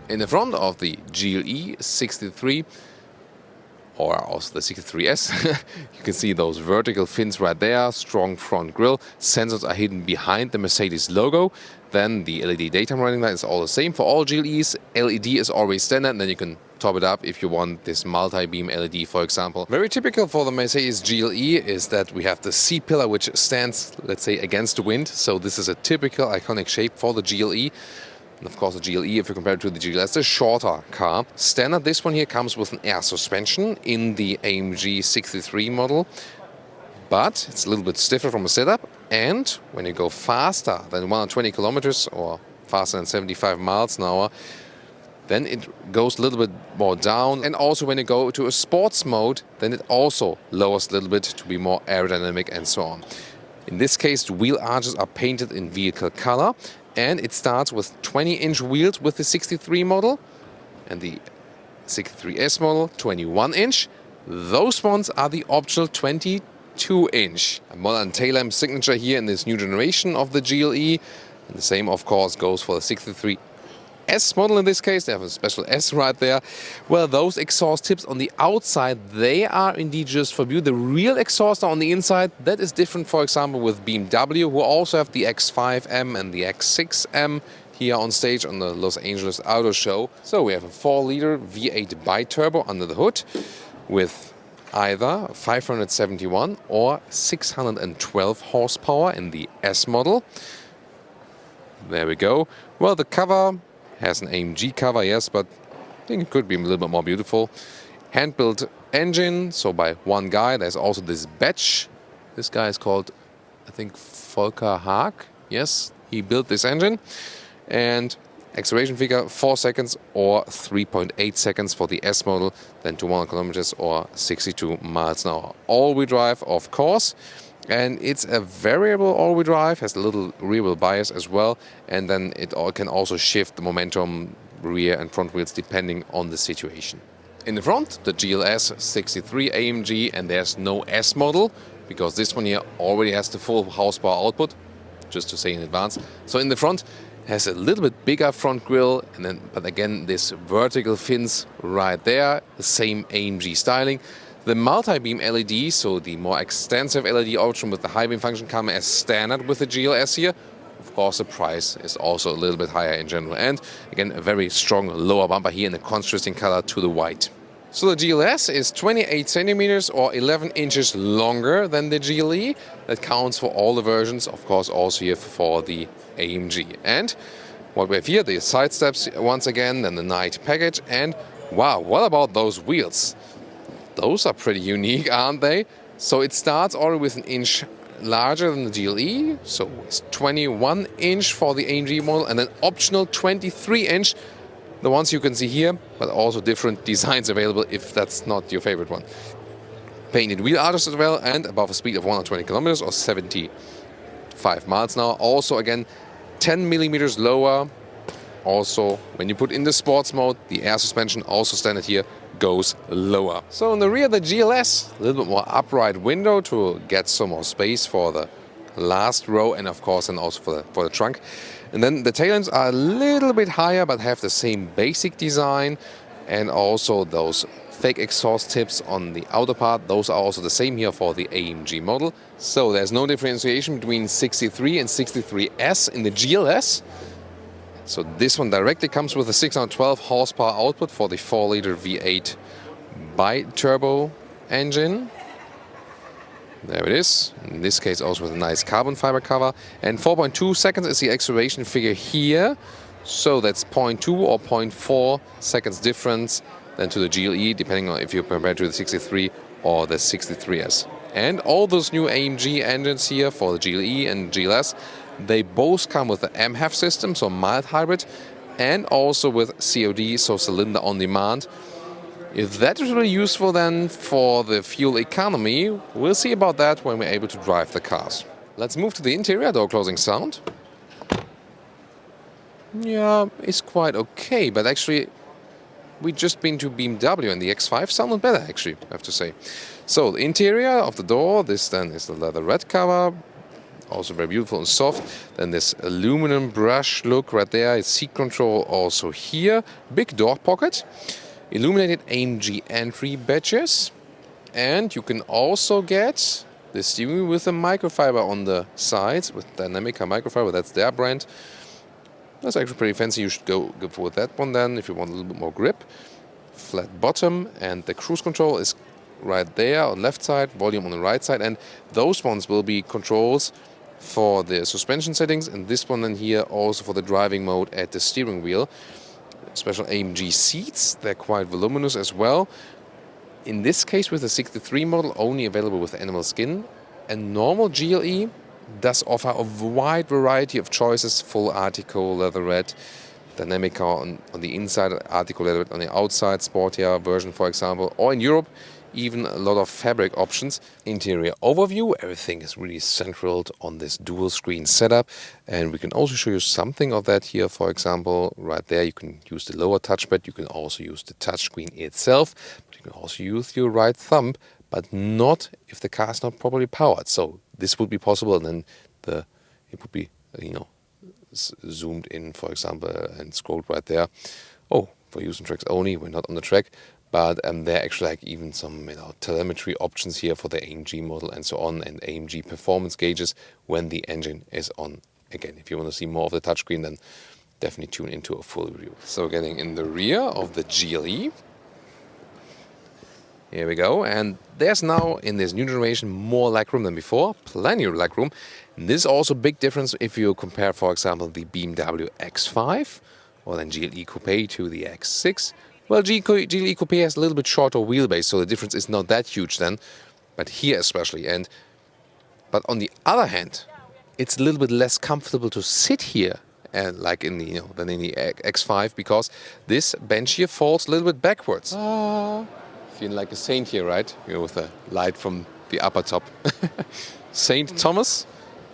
In the front of the GLE 63, or also the 63S, you can see those vertical fins right there, strong front grille, sensors are hidden behind the Mercedes logo. Then the LED daytime running light is all the same for all GLEs. LED is always standard, and then you can top it up if you want this multi-beam LED, for example. Very typical for the Mercedes GLE is that we have the C-pillar which stands, let's say, against the wind. So this is a typical iconic shape for the GLE. And of course the GLE, if you compare it to the GLS, the shorter car. Standard, this one here comes with an air suspension in the AMG 63 model. But it's a little bit stiffer from a setup. And when you go faster than 120 kilometers or faster than 75 miles an hour, then it goes a little bit more down. And also when you go to a sports mode, then it also lowers a little bit to be more aerodynamic and so on. In this case, the wheel arches are painted in vehicle color. And it starts with 20-inch wheels with the 63 model and the 63S model 21-inch. Those ones are the optional 22-inch. A modern tail lamp signature here in this new generation of the GLE. And the same, of course, goes for the 63S model in this case. They have a special S right there. Well, those exhaust tips on the outside, they are indeed just for view. The real exhaust on the inside, that is different, for example, with BMW, who also have the X5M and the X6M here on stage on the Los Angeles Auto Show. So we have a 4-liter V8 bi-turbo under the hood with either 571 or 612 horsepower in the S model. There we go. Well, the cover has an AMG cover, yes, but I think it could be a little bit more beautiful. Hand-built engine, so by one guy. There's also this badge. This guy is called, I think, Volker Haag. Yes, he built this engine. And acceleration figure 4 seconds or 3.8 seconds for the S model, then to 100 kilometers or 62 miles an hour. All-wheel drive, of course. And it's a variable all-wheel drive, has a little rear-wheel bias as well, and then it can also shift the momentum, rear and front wheels depending on the situation. In the front, the GLS 63 AMG, and there's no S model, because this one here already has the full horsepower output, just to say in advance. So in the front, has a little bit bigger front grille, and then, but again, this vertical fins right there, the same AMG styling. The multi-beam LED, so the more extensive LED option with the high beam function, come as standard with the GLS here. Of course, the price is also a little bit higher in general. And again, a very strong lower bumper here in the contrasting color to the white. So the GLS is 28 centimeters or 11 inches longer than the GLE. That counts for all the versions, of course, also here for the AMG. And what we have here, the side steps once again, then the night package. And wow, what about those wheels? Those are pretty unique, aren't they? So it starts already with an inch larger than the GLE. So it's 21 inch for the AMG model and an optional 23 inch. The ones you can see here, but also different designs available if that's not your favorite one. Painted wheel arches as well, and above a speed of 120 kilometers or 75 miles an hour. Also again, 10 millimeters lower. Also, when you put in the sports mode, the air suspension, also standard here, goes lower. So in the rear, the GLS, a little bit more upright window to get some more space for the last row, and of course, and also for the trunk. And then the tail lamps are a little bit higher, but have the same basic design, and also those fake exhaust tips on the outer part. Those are also the same here for the AMG model. So there's no differentiation between 63 and 63S in the GLS. So this one directly comes with a 612 horsepower output for the 4-liter V8 bi-turbo engine. There it is. In this case also with a nice carbon fiber cover. And 4.2 seconds is the acceleration figure here. So that's 0.2 or 0.4 seconds difference than to the GLE, depending on if you compare to the 63 or the 63S. And all those new AMG engines here for the GLE and GLS, they both come with the MHEV system, so mild hybrid, and also with COD, so cylinder on demand. If that is really useful then for the fuel economy, we'll see about that when we're able to drive the cars. Let's move to the interior door closing sound. Yeah, it's quite okay, but actually we've just been to BMW and the X5 sounded better actually, I have to say. So the interior of the door, this then is the leather red cover. also very beautiful and soft. Then this aluminum brush look right there. Seat control also here. Big door pocket. Illuminated AMG entry badges. And you can also get the steering wheel with a microfiber on the sides, with Dynamica microfiber, that's their brand. That's actually pretty fancy. You should go for that one then if you want a little bit more grip. Flat bottom, and the cruise control is right there on the left side, volume on the right side, and those ones will be controls for the suspension settings, and this one then here also for the driving mode at the steering wheel. Special AMG seats, they're quite voluminous as well. In this case with the 63 model, only available with animal skin. And normal GLE does offer a wide variety of choices, full Article, leatherette, Dynamica on the inside, Article leatherette on the outside, Sportier version for example, or in Europe even a lot of fabric options. Interior overview, everything is really centered on this dual screen setup, and we can also show you something of that here. For example, right there you can use the lower touchpad, you can also use the touchscreen itself, but you can also use your right thumb, but not if the car is not properly powered. So this would be possible, and then it would be zoomed in, for example, and scrolled right there. Oh, for using tracks only, we're not on the track. But there are actually like even some telemetry options here for the AMG model and so on, and AMG performance gauges when the engine is on. Again, if you want to see more of the touchscreen, then definitely tune into a full review. So getting in the rear of the GLE. Here we go, and there's now in this new generation more legroom than before, plenty of legroom. And this is also a big difference if you compare, for example, the BMW X5 or then GLE Coupe to the X6. Well, GLE Coupe has a little bit shorter wheelbase, so the difference is not that huge then, but here especially. But on the other hand, it's a little bit less comfortable to sit here, and like in the than in the X5, because this bench here falls a little bit backwards. Feeling like a saint here, right? With the light from the upper top. Saint Thomas,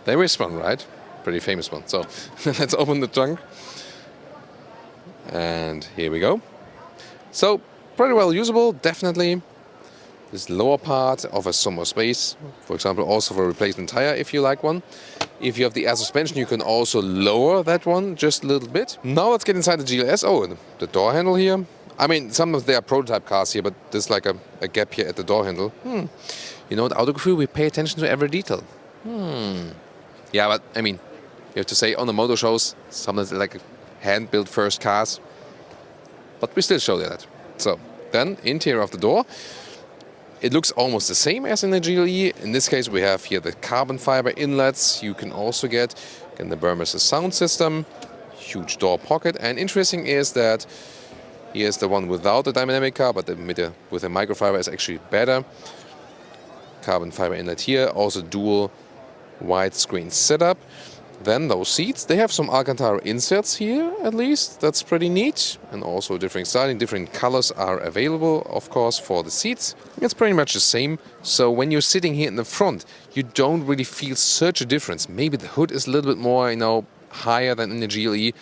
there is one, right? Pretty famous one. So let's open the trunk, and here we go. So, pretty well usable, definitely. This lower part offers some more space, for example, also for a replacement tire if you like one. If you have the air suspension, you can also lower that one just a little bit. Now let's get inside the GLS. Oh, the door handle here. I mean, some of their prototype cars here, but there's like a gap here at the door handle. You know, at Autogefühl, we pay attention to every detail. Yeah, but I mean, you have to say on the motor shows, some of the like hand-built first cars, but we still show you that. So then, interior of the door, it looks almost the same as in the GLE. In this case, we have here the carbon fiber inlets. You can also get the Burmester sound system, huge door pocket, and interesting is that here's the one without the Dynamica, but with the microfiber is actually better. Carbon fiber inlet here, also dual widescreen setup. Then those seats, they have some Alcantara inserts here at least, that's pretty neat. And also different styling, different colors are available of course for the seats. It's pretty much the same, so when you're sitting here in the front, you don't really feel such a difference. Maybe the hood is a little bit more, higher than in the GLE,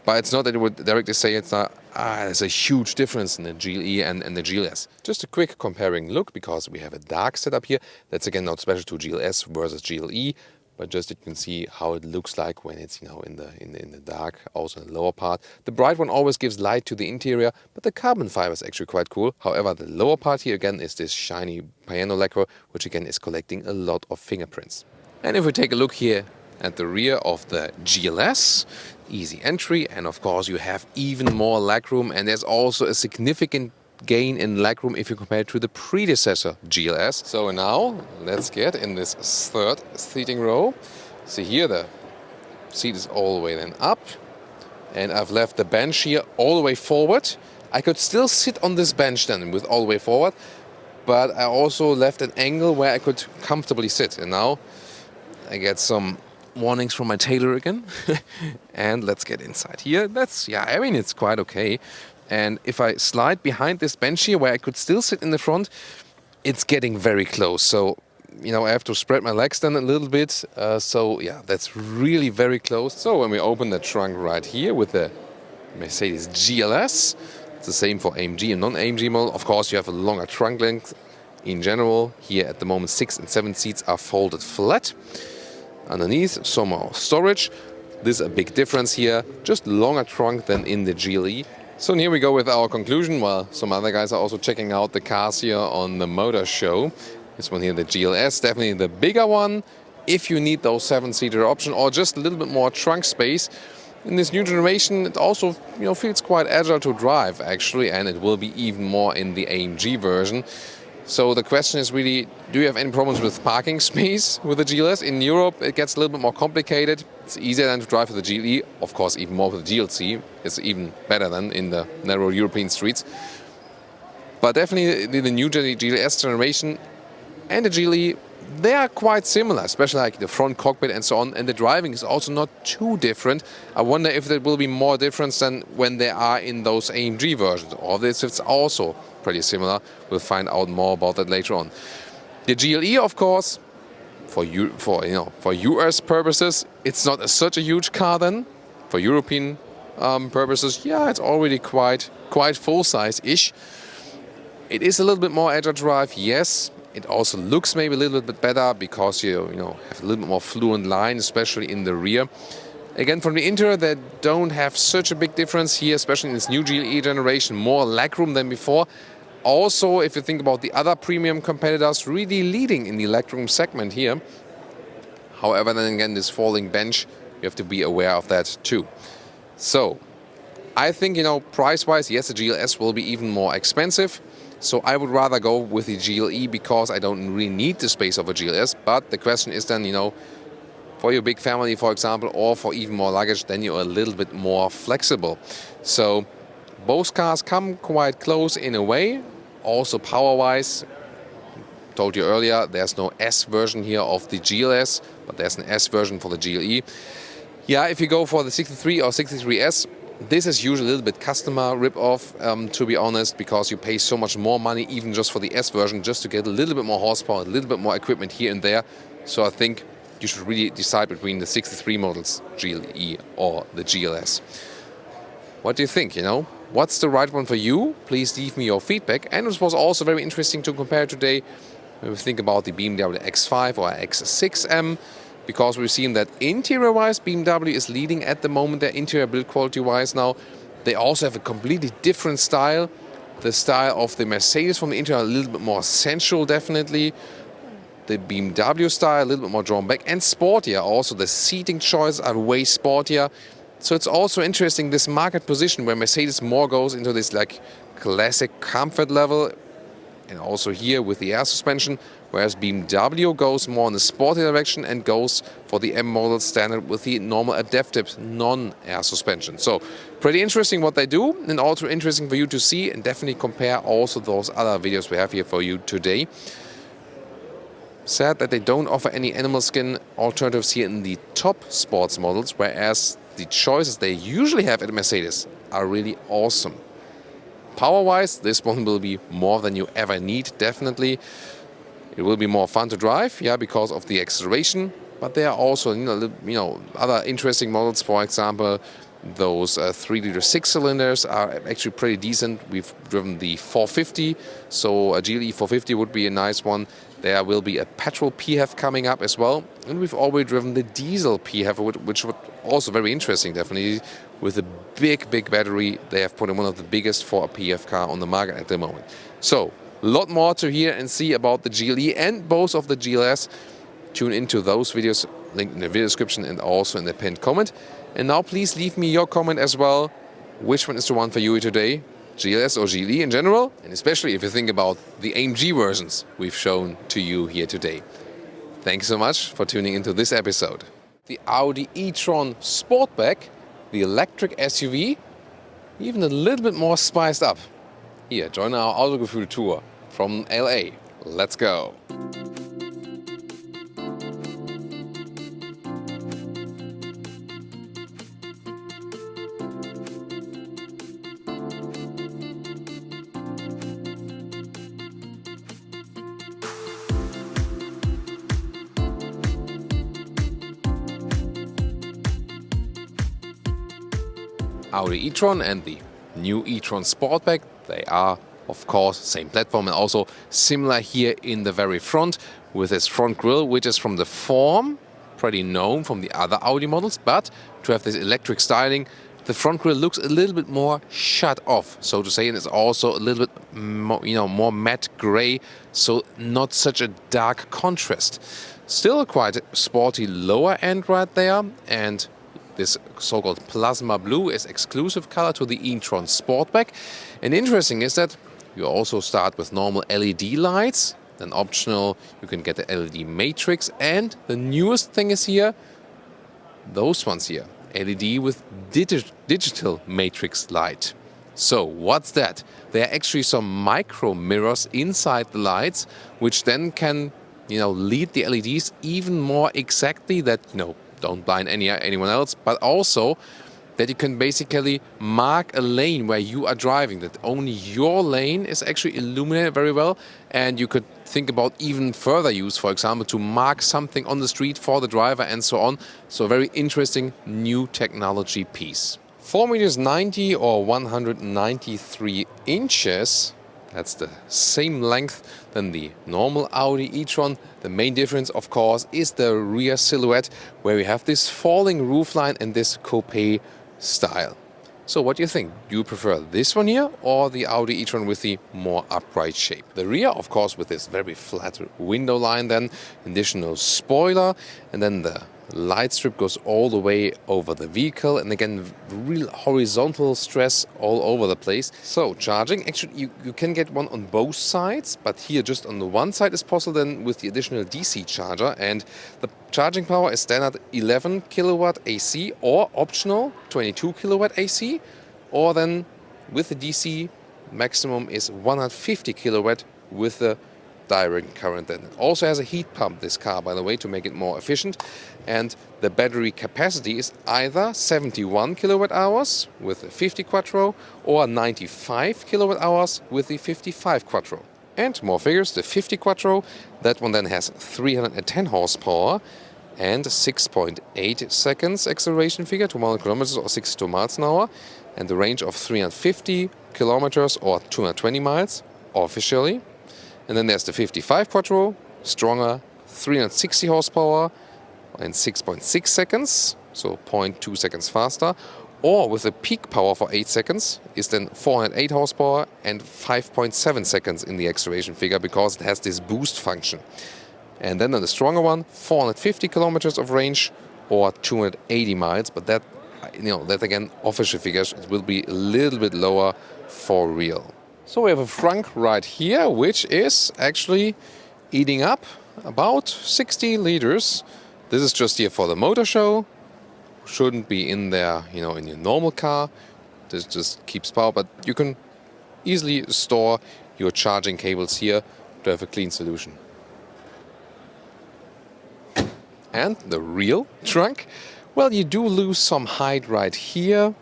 but it's not that it would directly say it's not, there's a huge difference in the GLE and the GLS. Just a quick comparing look, because we have a dark setup here. That's again not special to GLS versus GLE, but just you can see how it looks like when it's in the dark, also in the lower part. The bright one always gives light to the interior, but the carbon fiber is actually quite cool. However, the lower part here again is this shiny piano lacquer, which again is collecting a lot of fingerprints. And if we take a look here at the rear of the GLS, easy entry, and of course you have even more legroom, and there's also a significant gain in legroom if you compare it to the predecessor GLS. So now let's get in this third seating row. See here, the seat is all the way then up, and I've left the bench here all the way forward. I could still sit on this bench then with all the way forward, but I also left an angle where I could comfortably sit. And now I get some warnings from my tailor again. And let's get inside here. It's quite okay. And if I slide behind this bench here where I could still sit in the front, it's getting very close. So, I have to spread my legs then a little bit. That's really very close. So when we open the trunk right here with the Mercedes GLS, it's the same for AMG and non-AMG model. Of course, you have a longer trunk length in general. Here at the moment, 6 and 7 seats are folded flat. underneath, some more storage. This is a big difference here, just longer trunk than in the GLE. So here we go with our conclusion, while some other guys are also checking out the cars here on the motor show. This one here, the GLS, definitely the bigger one. If you need those 7-seater option or just a little bit more trunk space. In this new generation, it also feels quite agile to drive actually, and it will be even more in the AMG version. So the question is really, do you have any problems with parking space with the GLS? In Europe, it gets a little bit more complicated. It's easier than to drive with the GLE, of course, even more with the GLC. It's even better than in the narrow European streets. But definitely the new GLS generation and the GLE, they are quite similar, especially like the front cockpit and so on, and the driving is also not too different. I wonder if there will be more difference than when they are in those AMG versions, or this it's also pretty similar. We'll find out more about that later on. The GLE, of course, for US purposes, it's not such a huge car then. For European purposes, yeah, it's already quite full-size-ish. It is a little bit more agile to drive, yes. It also looks maybe a little bit better because you have a little bit more fluent line, especially in the rear. Again, from the interior, they don't have such a big difference here, especially in this new GLE generation, more legroom than before. Also, if you think about the other premium competitors, really leading in the legroom segment here. However, then again, this falling bench, you have to be aware of that too. So, I think, price-wise, yes, the GLS will be even more expensive. So I would rather go with the GLE because I don't really need the space of a GLS. But the question is then, for your big family, for example, or for even more luggage, then you're a little bit more flexible. So both cars come quite close in a way. Also power-wise, told you earlier, there's no S version here of the GLS, but there's an S version for the GLE. Yeah, if you go for the 63 or 63S, this is usually a little bit customer rip-off, to be honest, because you pay so much more money even just for the S version, just to get a little bit more horsepower, a little bit more equipment here and there. So I think you should really decide between the 63 models, GLE or the GLS. What do you think, What's the right one for you? Please leave me your feedback. And it was also very interesting to compare today when we think about the BMW X5 or X6M. Because we've seen that interior-wise, BMW is leading at the moment, their interior build quality-wise now. They also have a completely different style. The style of the Mercedes from the interior, a little bit more sensual, definitely. The BMW style, a little bit more drawn back and sportier. Also, the seating choices are way sportier. So it's also interesting, this market position where Mercedes more goes into this like classic comfort level. And also here with the air suspension, whereas BMW goes more in the sporty direction and goes for the M model standard with the normal adaptive non-air suspension. So pretty interesting what they do, and also interesting for you to see and definitely compare also those other videos we have here for you today. Sad that they don't offer any animal skin alternatives here in the top sports models, whereas the choices they usually have at Mercedes are really awesome. Power-wise, this one will be more than you ever need, definitely. It will be more fun to drive, yeah, because of the acceleration. But there are also, other interesting models. For example, those 3-liter 6-cylinders are actually pretty decent. We've driven the 450, so a GLE 450 would be a nice one. There will be a petrol PHEV coming up as well. And we've already driven the diesel PHEV, which would also very interesting, definitely. With a big battery, they have put in one of the biggest for a PHEV car on the market at the moment. So, a lot more to hear and see about the GLE and both of the GLS. Tune into those videos, linked in the video description and also in the pinned comment. And now please leave me your comment as well. Which one is the one for you today? GLS or GLE in general? And especially if you think about the AMG versions we've shown to you here today. Thanks so much for tuning into this episode. The Audi e-tron Sportback, the electric SUV, even a little bit more spiced up. Here, join our Autogefühl tour from LA. Let's go! Audi e-tron and the new e-tron Sportback, they are of course same platform and also similar here in the very front with this front grille, which is from the form pretty known from the other Audi models, but to have this electric styling, the front grille looks a little bit more shut off, so to say, and it's also a little bit more, more matte gray, so not such a dark contrast. Still a quite sporty lower end right there, and this so-called plasma blue is exclusive color to the e-tron Sportback. And interesting is that you also start with normal LED lights, then optional you can get the LED matrix, and the newest thing is here, those ones here, LED with digital matrix light. So what's that? There are actually some micro mirrors inside the lights, which then can, lead the LEDs even more exactly, that, don't blind anyone else, but also that you can basically mark a lane where you are driving, that only your lane is actually illuminated very well, and you could think about even further use, for example, to mark something on the street for the driver and so on. So a very interesting new technology piece. 4.90 meters or 193 inches. That's the same length than the normal Audi e-tron. The main difference, of course, is the rear silhouette, where we have this falling roofline and this coupe style. So what do you think? Do you prefer this one here or the Audi e-tron with the more upright shape? The rear, of course, with this very flat window line, then additional spoiler, and then the light strip goes all the way over the vehicle, and again real horizontal stress all over the place. So charging, actually you can get one on both sides, but here just on the one side is possible then with the additional DC charger, and the charging power is standard 11 kilowatt AC or optional 22 kilowatt AC, or then with the DC maximum is 150 kilowatt with the direct current. Then it also has a heat pump, this car, by the way, to make it more efficient, and the battery capacity is either 71 kilowatt hours with the 50 quattro or 95 kilowatt hours with the 55 quattro. And more figures, the 50 quattro, that one then has 310 horsepower and 6.8 seconds acceleration figure to 100 kilometers or 62 miles an hour, and the range of 350 kilometers or 220 miles officially. And then there's the 55 quattro, stronger, 360 horsepower and 6.6 seconds, so 0.2 seconds faster. Or with a peak power for 8 seconds is then 408 horsepower and 5.7 seconds in the acceleration figure, because it has this boost function. And then on the stronger one, 450 kilometers of range or 280 miles, but that, that again, official figures, it will be a little bit lower for real. So we have a frunk right here, which is actually eating up about 60 liters. This is just here for the motor show. Shouldn't be in there, in your normal car. This just keeps power, but you can easily store your charging cables here to have a clean solution. And the real trunk, well, you do lose some height right here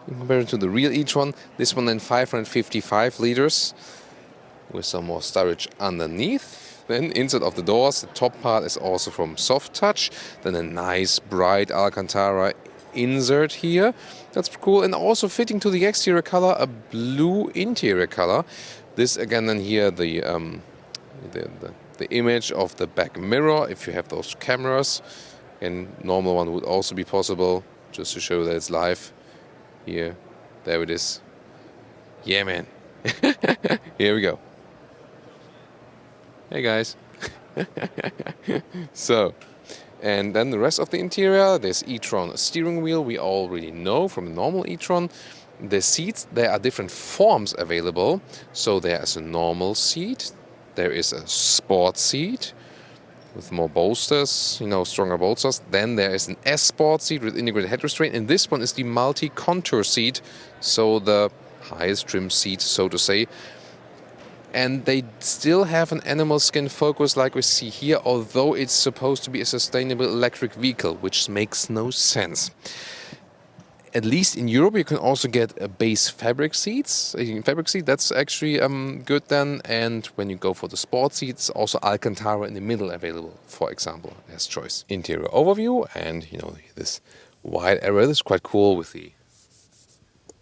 in comparison to the real e-tron. This one then 555 liters with some more storage underneath. Then inside of the doors, the top part is also from Soft Touch. Then a nice bright Alcantara insert here. That's cool, and also fitting to the exterior color, a blue interior color. This again then here the image of the back mirror, if you have those cameras, and normal one would also be possible, just to show that it's live. Here, there it is. Yeah, man. Here we go. Hey guys. So, and then the rest of the interior, this e-tron steering wheel we already know from the normal e-tron. The seats, there are different forms available. So there is a normal seat, there is a sport seat with more bolsters, stronger bolsters. Then there is an S Sport seat with integrated head restraint, and this one is the multi-contour seat, so the highest trim seat, so to say. And they still have an animal skin focus like we see here, although it's supposed to be a sustainable electric vehicle, which makes no sense. At least in Europe, you can also get a base fabric seats. Fabric seat, that's actually good then. And when you go for the sport seats, also Alcantara in the middle available, for example, as choice. Interior overview, and this wide area is quite cool with the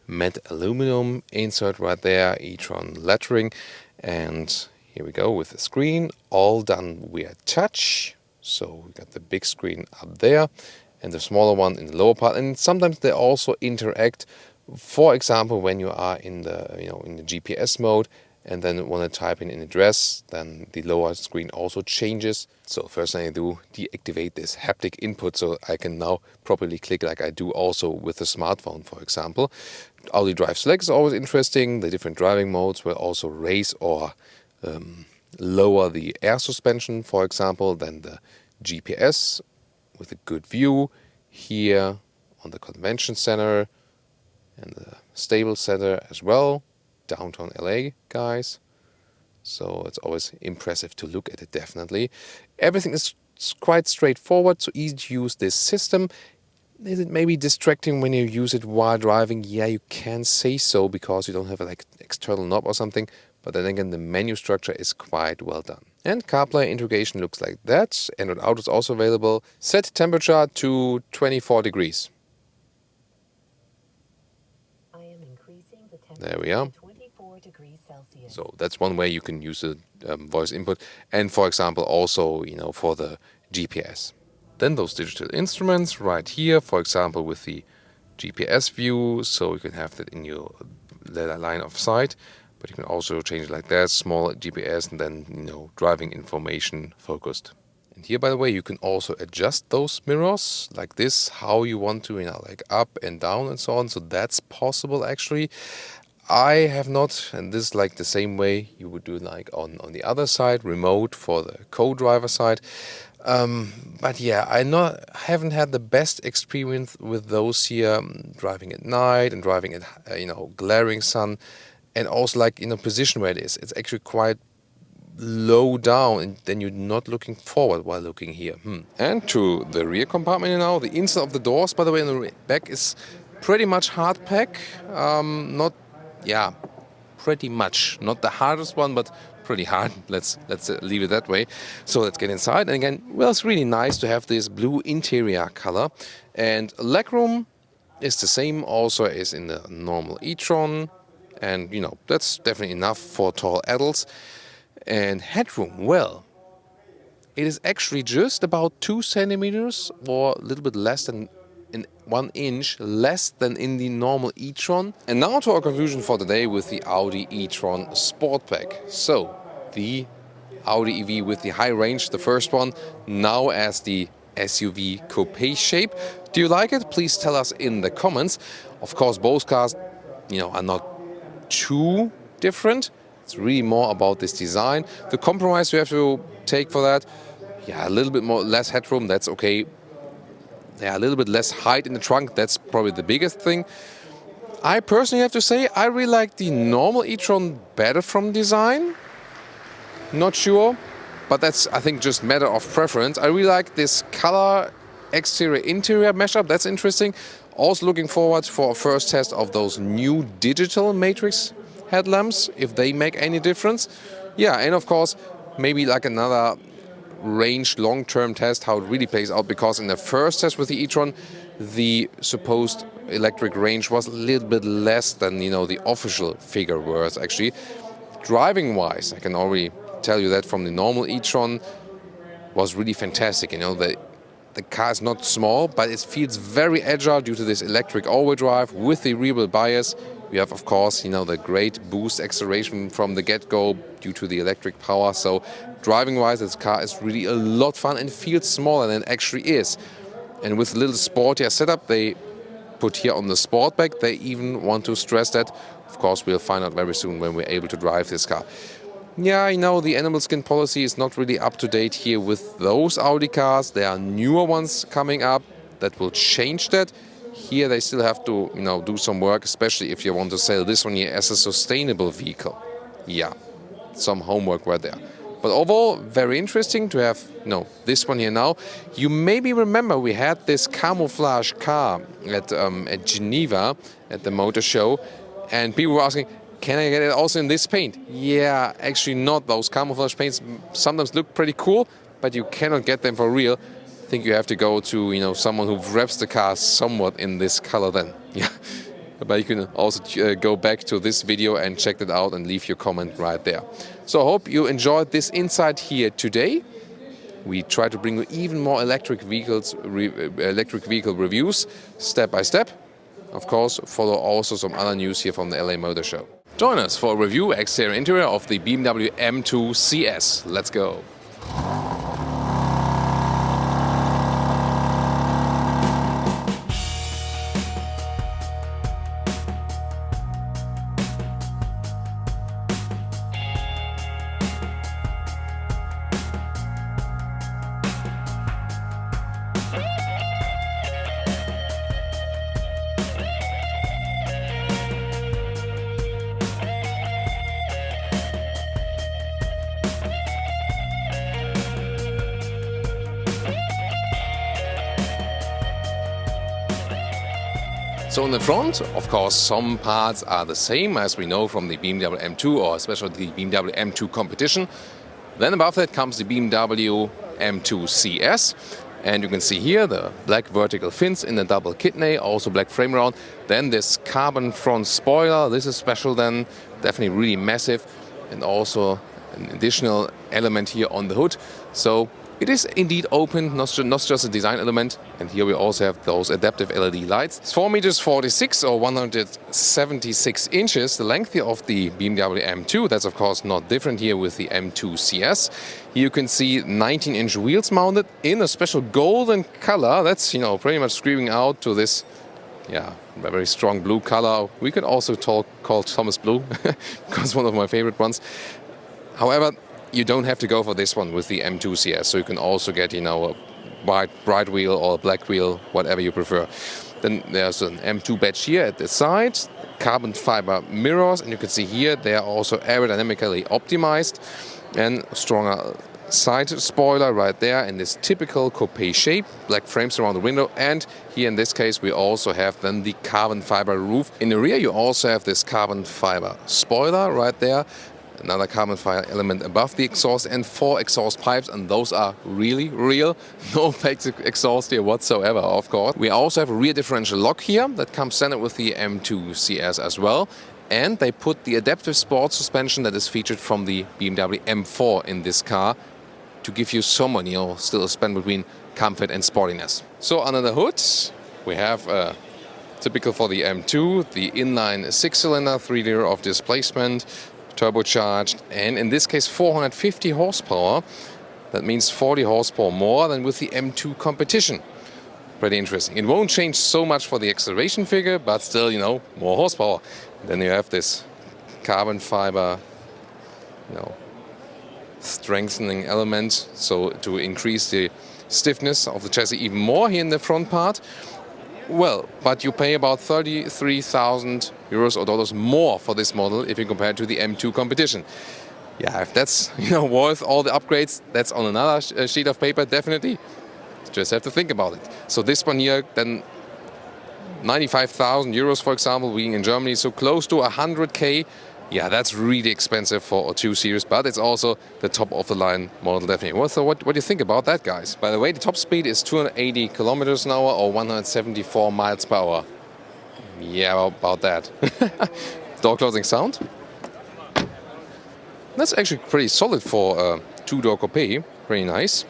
matte aluminum insert right there, e-tron lettering. And here we go with the screen, all done via touch. So we got the big screen up there and the smaller one in the lower part. And sometimes they also interact. For example, when you are in the in the GPS mode and then want to type in an address, then the lower screen also changes. So first thing I do, deactivate this haptic input so I can now properly click like I do also with the smartphone, for example. Audi Drive Select is always interesting. The different driving modes will also raise or lower the air suspension, for example, then the GPS with a good view here on the convention center and the stable center as well, downtown LA, guys. So it's always impressive to look at it, definitely. Everything is quite straightforward, so easy to use this system. Is it maybe distracting when you use it while driving? Yeah, you can say so because you don't have a like external knob or something. But then again, the menu structure is quite well done. And CarPlay integration looks like that. Android Auto is also available. Set temperature to 24 degrees. I am increasing the temperature There we are. to 24 degrees Celsius. So that's one way you can use the voice input. And for example, also, for the GPS. Then those digital instruments right here, for example, with the GPS view. So you can have that in your line of sight. But you can also change it like that, small GPS, and then, driving information focused. And here, by the way, you can also adjust those mirrors like this, how you want to, like up and down and so on. So that's possible, actually. I have not, and this is like the same way you would do like on the other side, remote for the co-driver side. But yeah, I haven't had the best experience with those here, driving at night and driving at, glaring sun. And also like in a position where it is, it's actually quite low down and then you're not looking forward while looking here. And to the rear compartment now, the inside of the doors, by the way, in the back is pretty much hard pack. Pretty much. Not the hardest one, but pretty hard. Let's leave it that way. So let's get inside. And again, well, it's really nice to have this blue interior color. And legroom is the same also as in the normal e-tron. And, that's definitely enough for tall adults. And headroom, well, it is actually just about 2 centimeters or a little bit less than 1 inch less than in the normal e-tron. And now to our conclusion for today with the Audi e-tron Sportback. So, the Audi EV with the high range, the first one, now as the SUV coupe shape. Do you like it? Please tell us in the comments. Of course, both cars, are not too different. It's really more about this design. The compromise you have to take for that, a little bit less headroom, that's okay. A little bit less height in the trunk, that's probably the biggest thing. I personally have to say, I really like the normal e-tron better from design. Not sure, but that's, I think, just matter of preference. I really like this color exterior-interior mashup, that's interesting. Also looking forward for a first test of those new digital matrix headlamps, if they make any difference. And of course, maybe like another range long-term test, how it really plays out, because in the first test with the e-tron, the supposed electric range was a little bit less than, the official figure was actually. Driving-wise, I can already tell you that from the normal e-tron was really fantastic. The car is not small, but it feels very agile due to this electric all-wheel drive with the rear-wheel bias. You have, of course, the great boost acceleration from the get-go due to the electric power. So driving-wise, this car is really a lot of fun and feels smaller than it actually is. And with a little sportier setup they put here on the Sportback, they even want to stress that. Of course, we'll find out very soon when we're able to drive this car. The animal skin policy is not really up to date here with those Audi cars. There are newer ones coming up that will change that. Here they still have to, do some work, especially if you want to sell this one here as a sustainable vehicle. Some homework right there. But overall, very interesting to have, this one here now. You maybe remember we had this camouflage car at Geneva at the motor show, and people were asking, can I get it also in this paint? Actually not. Those camouflage paints sometimes look pretty cool, but you cannot get them for real. I think you have to go to, someone who wraps the car somewhat in this color then. But you can also go back to this video and check that out and leave your comment right there. So I hope you enjoyed this insight here today. we try to bring you even more electric vehicle reviews step by step. Of course, follow also some other news here from the LA Motor Show. Join us for a review exterior interior of the BMW M2 CS. Let's go. So in the front, of course, some parts are the same as we know from the BMW M2 or especially the BMW M2 competition. Then above that comes the BMW M2 CS. And you can see here the black vertical fins in the double kidney, also black frame around. Then this carbon front spoiler, this is special then, definitely really massive. And also an additional element here on the hood. So it is indeed open, not just a design element. And here we also have those adaptive LED lights. It's 4 meters 46 or 176 inches, the length here of the BMW M2. That's of course not different here with the M2 CS. Here you can see 19-inch wheels mounted in a special golden color. That's, pretty much screaming out to this, very strong blue color. We could also call Thomas Blue, because one of my favorite ones. However, you don't have to go for this one with the M2 CS, so you can also get, a bright wheel or a black wheel, whatever you prefer. Then there's an M2 badge here at the side, carbon fiber mirrors, and you can see here they are also aerodynamically optimized, and stronger side spoiler right there in this typical coupe shape, black frames around the window, and here in this case we also have then the carbon fiber roof. In the rear you also have this carbon fiber spoiler right there. Another carbon fiber element above the exhaust and 4 exhaust pipes, and those are really real. No fake exhaust here whatsoever, of course. We also have a rear differential lock here that comes standard with the M2 CS as well. And they put the adaptive sport suspension that is featured from the BMW M4 in this car to give you someone, still a span between comfort and sportiness. So under the hood we have typical for the M2, the inline 6-cylinder, 3-liter of displacement, turbocharged, and in this case 450 horsepower. That means 40 horsepower more than with the M2 competition. Pretty interesting. It won't change so much for the acceleration figure, but still, more horsepower. Then you have this carbon fiber, strengthening element, so to increase the stiffness of the chassis even more here in the front part. Well, but you pay about 33,000 euros or dollars more for this model if you compare it to the M2 competition. Yeah, if that's worth all the upgrades, that's on another sheet of paper, definitely. Just have to think about it. So this one here, then 95,000 euros, for example, being in Germany, so close to 100K. Yeah, that's really expensive for a 2 Series, but it's also the top of the line model, definitely. Well, so what do you think about that, guys? By the way, the top speed is 280 kilometers an hour or 174 miles per hour. Yeah, about that. Door closing sound. That's actually pretty solid for a 2-door coupe. Pretty nice.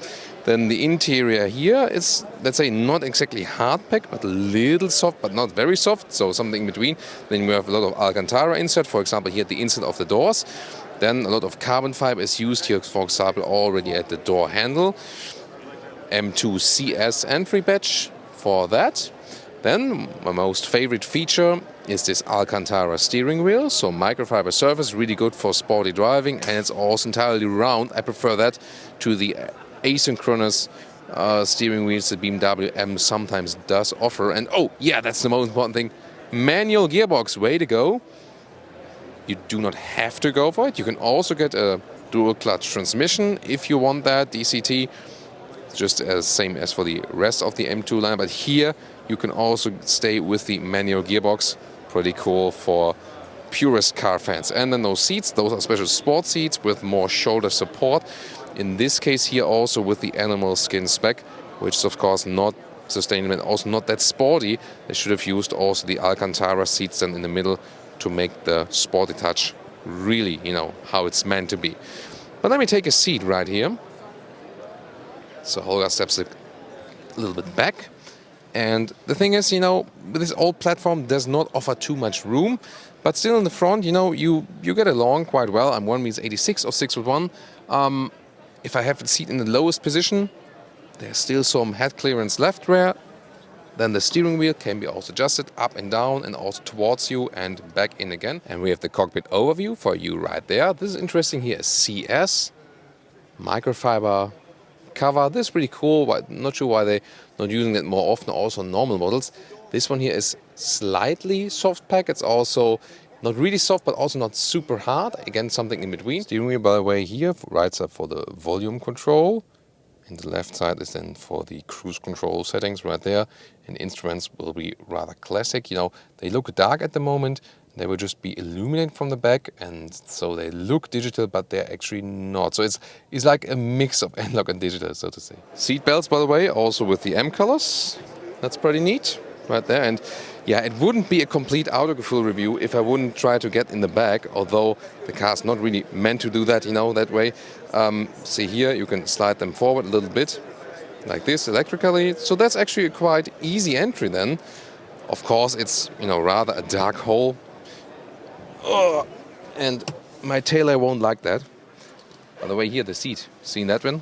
Then the interior here is, let's say, not exactly hard pack, but a little soft, but not very soft, so something in between. Then we have a lot of Alcantara insert, for example, here at the insert of the doors. Then a lot of carbon fiber is used here, for example, already at the door handle. M2 CS entry badge for that. Then my most favorite feature is this Alcantara steering wheel, so microfiber surface, really good for sporty driving, and it's also entirely round. I prefer that to the asynchronous steering wheels that BMW M sometimes does offer. And oh yeah, that's the most important thing, manual gearbox, way to go. You do not have to go for it. You can also get a dual clutch transmission if you want that, DCT, just as same as for the rest of the M2 line, but here you can also stay with the manual gearbox. Pretty cool for purist car fans. And then those seats, those are special sport seats with more shoulder support. In this case here also with the animal skin spec, which is of course not sustainable and also not that sporty. They should have used also the Alcantara seats then in the middle to make the sporty touch really, how it's meant to be. But let me take a seat right here. So Holger steps a little bit back. And the thing is, this old platform does not offer too much room, but still in the front, you get along quite well. I'm 1m86 or 6'1". If I have the seat in the lowest position, there's still some head clearance left there. Then the steering wheel can be also adjusted up and down and also towards you and back in again. And we have the cockpit overview for you right there. This is interesting here, CS, microfiber cover. This is pretty cool, but not sure why they're not using it more often also on normal models. This one here is slightly soft pack. It's also not really soft, but also not super hard. Again, something in between. Steering wheel, by the way, here, right side for the volume control. And the left side is then for the cruise control settings right there. And instruments will be rather classic. They look dark at the moment. They will just be illuminated from the back. And so they look digital, but they're actually not. So it's like a mix of analog and digital, so to say. Seat belts, by the way, also with the M colors. That's pretty neat right there. And yeah, it wouldn't be a complete Autogefühl review if I wouldn't try to get in the back, although the car's not really meant to do that, that way. See here, you can slide them forward a little bit, like this, electrically. So that's actually a quite easy entry then. Of course, it's, rather a dark hole. And my tailor won't like that. By the way, here, the seat. Seen that one?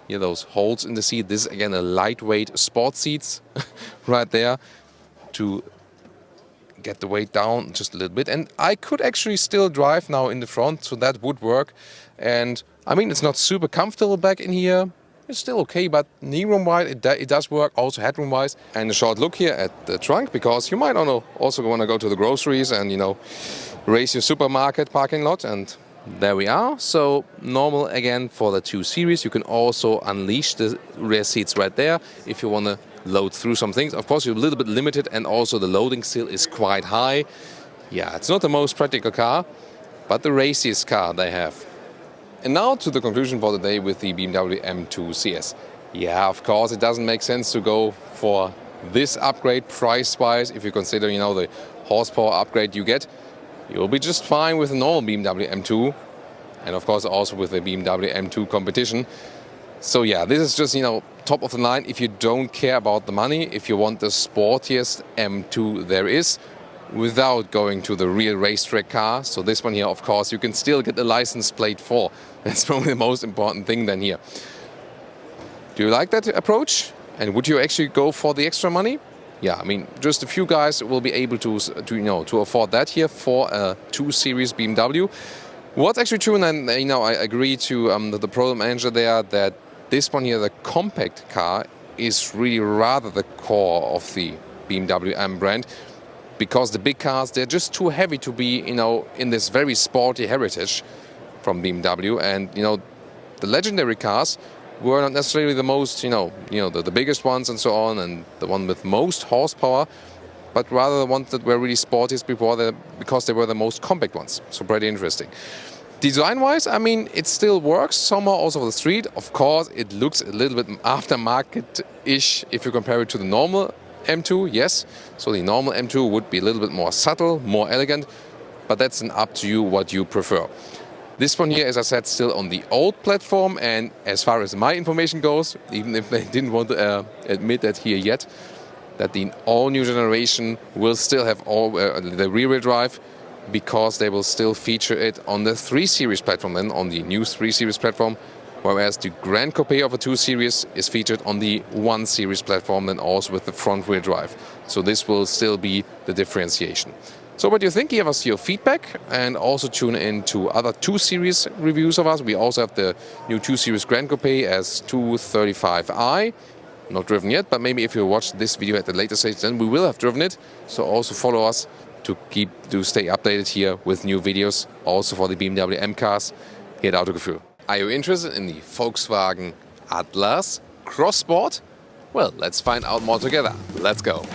Here, those holes in the seat. This is, again, a lightweight sport seats right there to get the weight down just a little bit. And I could actually still drive now in the front, so that would work. And, it's not super comfortable back in here. It's still okay, but knee room-wise, it does work, also headroom-wise. And a short look here at the trunk, because you might also want to go to the groceries and, raise your supermarket parking lot. And there we are. So normal again for the 2 Series. You can also unleash the rear seats right there if you want to load through some things. Of course, you're a little bit limited, and also the loading still is quite high. Yeah, it's not the most practical car, but the raciest car they have. And now to the conclusion for the day with the BMW M2 CS. Yeah, of course, it doesn't make sense to go for this upgrade price-wise. If you consider, the horsepower upgrade you get, you'll be just fine with a normal BMW M2, and of course also with the BMW M2 competition. So yeah, this is just, top of the line if you don't care about the money, if you want the sportiest M2 there is, without going to the real racetrack car. So this one here, of course, you can still get the license plate for. That's probably the most important thing then here. Do you like that approach? And would you actually go for the extra money? Yeah, just a few guys will be able to afford that here for a 2 Series BMW. What's actually true, and I agree to the product manager there, that this one here, the compact car, is really rather the core of the BMW M brand, because the big cars, they're just too heavy to be, in this very sporty heritage from BMW. And, the legendary cars were not necessarily the most, the biggest ones and so on, and the one with most horsepower, but rather the ones that were really sporty because they were the most compact ones. So pretty interesting. Design-wise, it still works somehow also on the street. Of course, it looks a little bit aftermarket-ish if you compare it to the normal M2, yes. So the normal M2 would be a little bit more subtle, more elegant, but that's up to you what you prefer. This one here, as I said, still on the old platform, and as far as my information goes, even if they didn't want to admit that here yet, that the all-new generation will still have the rear-wheel drive, because they will still feature it on the 3 Series platform, then on the new 3 Series platform, whereas the Grand Coupe of a 2 Series is featured on the 1 Series platform, then also with the front-wheel drive. So this will still be the differentiation. So what do you think? Give us your feedback, and also tune in to other 2 Series reviews of us. We also have the new 2 Series Grand Coupe as 235i. Not driven yet, but maybe if you watch this video at the later stage, then we will have driven it. So also follow us to stay updated here with new videos, also for the BMW M cars here at Autogefühl. Are you interested in the Volkswagen Atlas Crossport? Well, let's find out more together. Let's go.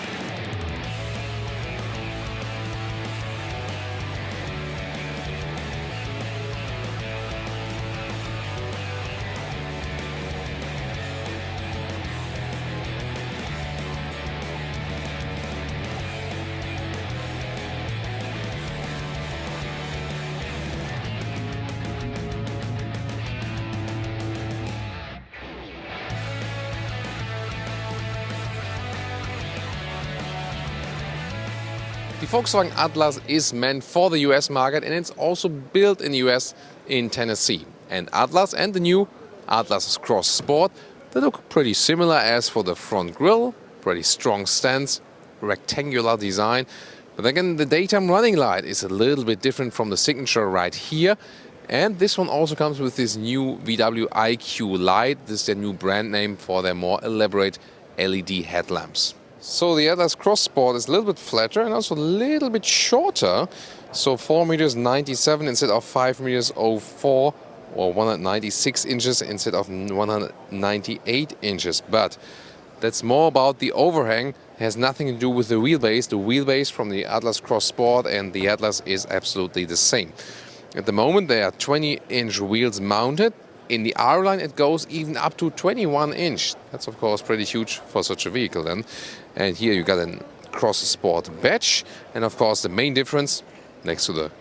The Volkswagen Atlas is meant for the US market, and it's also built in the US in Tennessee. And Atlas and the new Atlas Cross Sport, they look pretty similar as for the front grille, pretty strong stance, rectangular design. But again, the daytime running light is a little bit different from the signature right here. And this one also comes with this new VW IQ light. This is their new brand name for their more elaborate LED headlamps. So the Atlas Cross Sport is a little bit flatter and also a little bit shorter. So 4 meters 97 instead of 5 meters 04, or 196 inches instead of 198 inches. But that's more about the overhang. It has nothing to do with the wheelbase. The wheelbase from the Atlas Cross Sport and the Atlas is absolutely the same. At the moment there are 20-inch wheels mounted. In the R-Line it goes even up to 21-inch. That's of course pretty huge for such a vehicle then. And here you got a Cross Sport badge. And of course the main difference, next to the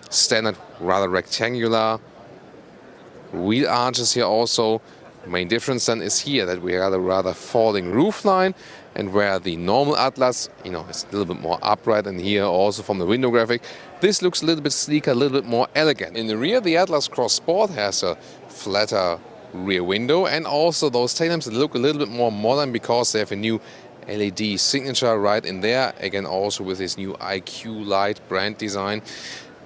standard rather rectangular wheel arches here also, the main difference then is here that we have a rather falling roofline, and where the normal Atlas, is a little bit more upright, and here also from the window graphic, this looks a little bit sleeker, a little bit more elegant. In the rear, the Atlas Cross Sport has a flatter rear window, and also those taillamps look a little bit more modern because they have a new LED signature right in there, again also with this new IQ light brand design.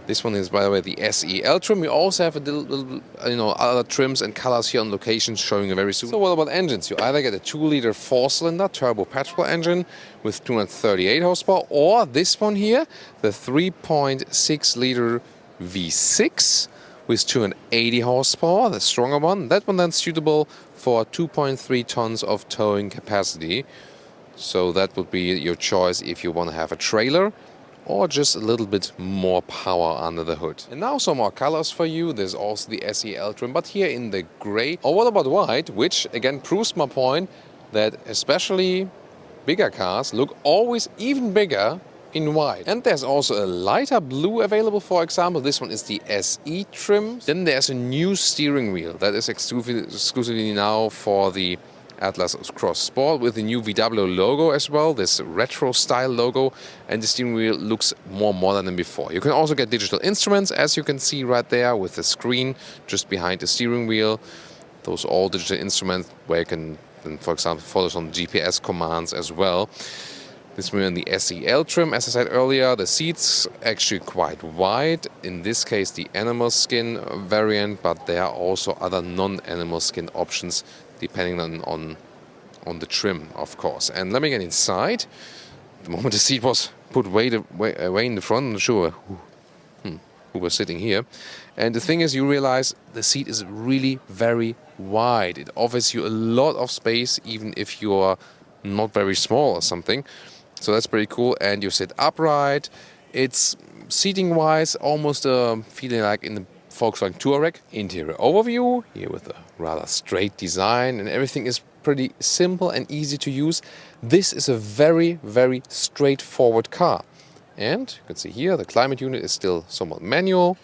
This one is, by the way, the SEL trim. We also have a little other trims and colors here on location showing you very soon. So what about engines? You either get a 2-liter 4-cylinder turbo petrol engine with 238 horsepower, or this one here, the 3.6-liter V6 with 280 horsepower, the stronger one. That one then suitable for 2.3 tons of towing capacity. So that would be your choice if you want to have a trailer or just a little bit more power under the hood. And now some more colors for you. There's also the SEL trim, but here in the gray. Or what about white, which again proves my point that especially bigger cars look always even bigger in white. And there's also a lighter blue available, for example. This one is the SE trim. Then there's a new steering wheel that is exclusively now for the Atlas Cross Sport with the new VW logo as well, this retro style logo, and the steering wheel looks more modern than before. You can also get digital instruments, as you can see right there with the screen just behind the steering wheel. Those all digital instruments where you can, for example, follow some GPS commands as well. This one in the SEL trim, as I said earlier, the seats actually quite wide. In this case, the animal skin variant, but there are also other non-animal skin options depending on the trim, of course. And let me get inside. The moment the seat was put way in the front, I'm not sure who was sitting here. And the thing is, you realize the seat is really very wide. It offers you a lot of space, even if you are not very small or something. So that's pretty cool. And you sit upright. It's seating-wise almost feeling like in the Volkswagen Touareg. Interior overview here with a rather straight design, and everything is pretty simple and easy to use. This is a very, very straightforward car. And you can see here the climate unit is still somewhat manual,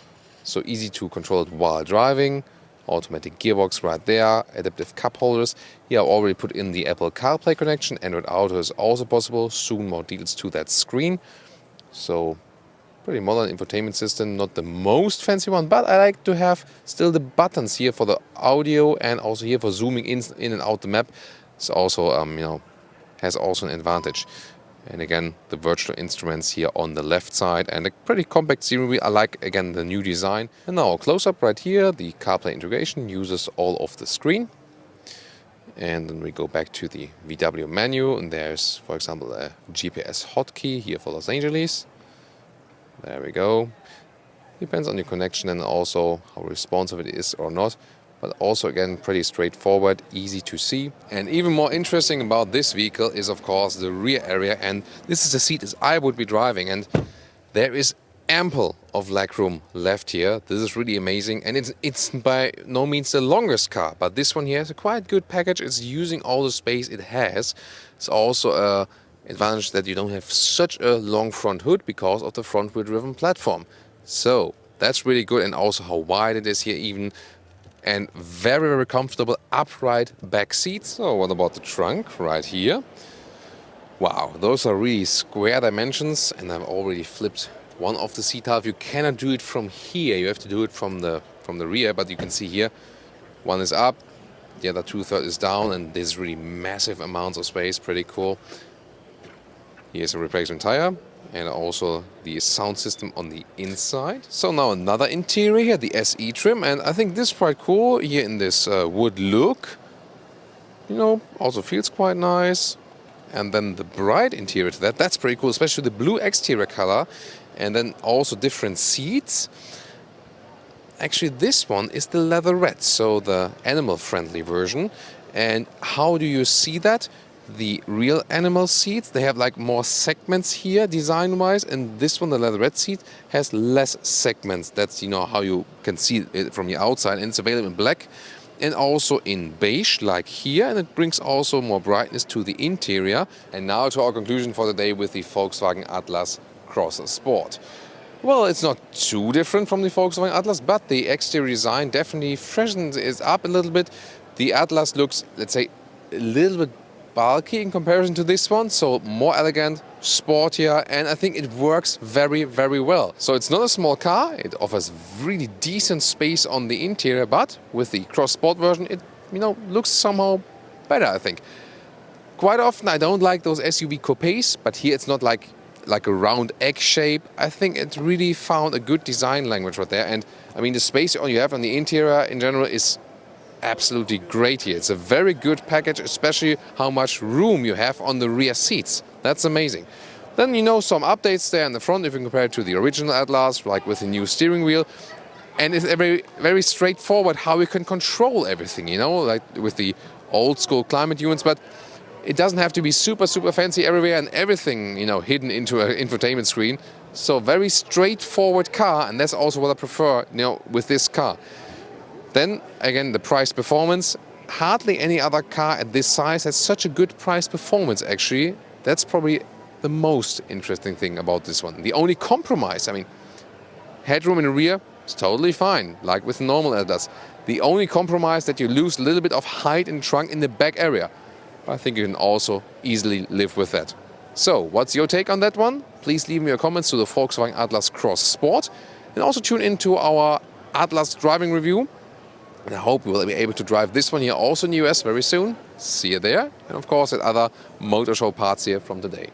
so easy to control it while driving. Automatic gearbox right there, adaptive cup holders. Here I've already put in the Apple CarPlay connection. Android Auto is also possible. Soon more details to that screen. So pretty modern infotainment system, not the most fancy one, but I like to have still the buttons here for the audio and also here for zooming in and out the map. It's also has also an advantage. And again, the virtual instruments here on the left side and a pretty compact steering wheel. I like, again, the new design. And now a close-up right here. The CarPlay integration uses all of the screen. And then we go back to the VW menu. And there's, for example, a GPS hotkey here for Los Angeles. There we go. Depends on your connection and also how responsive it is or not. But also, again, pretty straightforward, easy to see. And even more interesting about this vehicle is, of course, the rear area. And this is the seat as I would be driving. And there is ample of legroom left here. This is really amazing. And it's by no means the longest car. But this one here has a quite good package. It's using all the space it has. It's also an advantage that you don't have such a long front hood because of the front-wheel driven platform. So that's really good. And also how wide it is here even. And very, very comfortable upright back seats. So what about the trunk right here? Wow, those are really square dimensions, and I've already flipped one of the seat half. You cannot do it from here, you have to do it from the rear, but you can see here, one is up, the other 2/3 is down, and there's really massive amounts of space, pretty cool. Here's a replacement tire, and also the sound system on the inside. So now another interior here, the SE trim, and I think this is quite cool here in this wood look. You know, also feels quite nice. And then the bright interior to that, that's pretty cool, especially the blue exterior color. And then also different seats. Actually, this one is the leather red, so the animal-friendly version. And how do you see that? The real animal seats, they have like more segments here design-wise, and this one, the leather red seat, has less segments. That's, you know, how you can see it from the outside, and it's available in black and also in beige, like here, and it brings also more brightness to the interior. And now to our conclusion for the day with the Volkswagen Atlas Cross Sport. Well, it's not too different from the Volkswagen Atlas, but the exterior design definitely freshens it up a little bit. The Atlas looks, let's say, a little bit bulky in comparison to this one, so more elegant, sportier, and I think it works very, very well. So it's not a small car, it offers really decent space on the interior, but with the Cross Sport version, it, you know, looks somehow better, I think. Quite often I don't like those SUV coupes, but here it's not like a round egg shape. I think it really found a good design language right there, and I mean the space you have on the interior in general is absolutely great here. It's a very good package, especially how much room you have on the rear seats. That's amazing. Then, you know, some updates there in the front if you compare it to the original Atlas, like with the new steering wheel. And it's very, very straightforward how you can control everything, you know, like with the old school climate units, but it doesn't have to be super, super fancy everywhere and everything, you know, hidden into an infotainment screen. So very straightforward car, and that's also what I prefer, you know, with this car. Then, again, the price performance. Hardly any other car at this size has such a good price performance, actually. That's probably the most interesting thing about this one. The only compromise, I mean, headroom in the rear is totally fine, like with the normal Atlas. The only compromise that you lose a little bit of height in the trunk in the back area. I think you can also easily live with that. So, what's your take on that one? Please leave me your comments to the Volkswagen Atlas Cross Sport. And also tune into our Atlas driving review. And I hope we will be able to drive this one here also in the US very soon. See you there. And of course at other motor show parts here from today.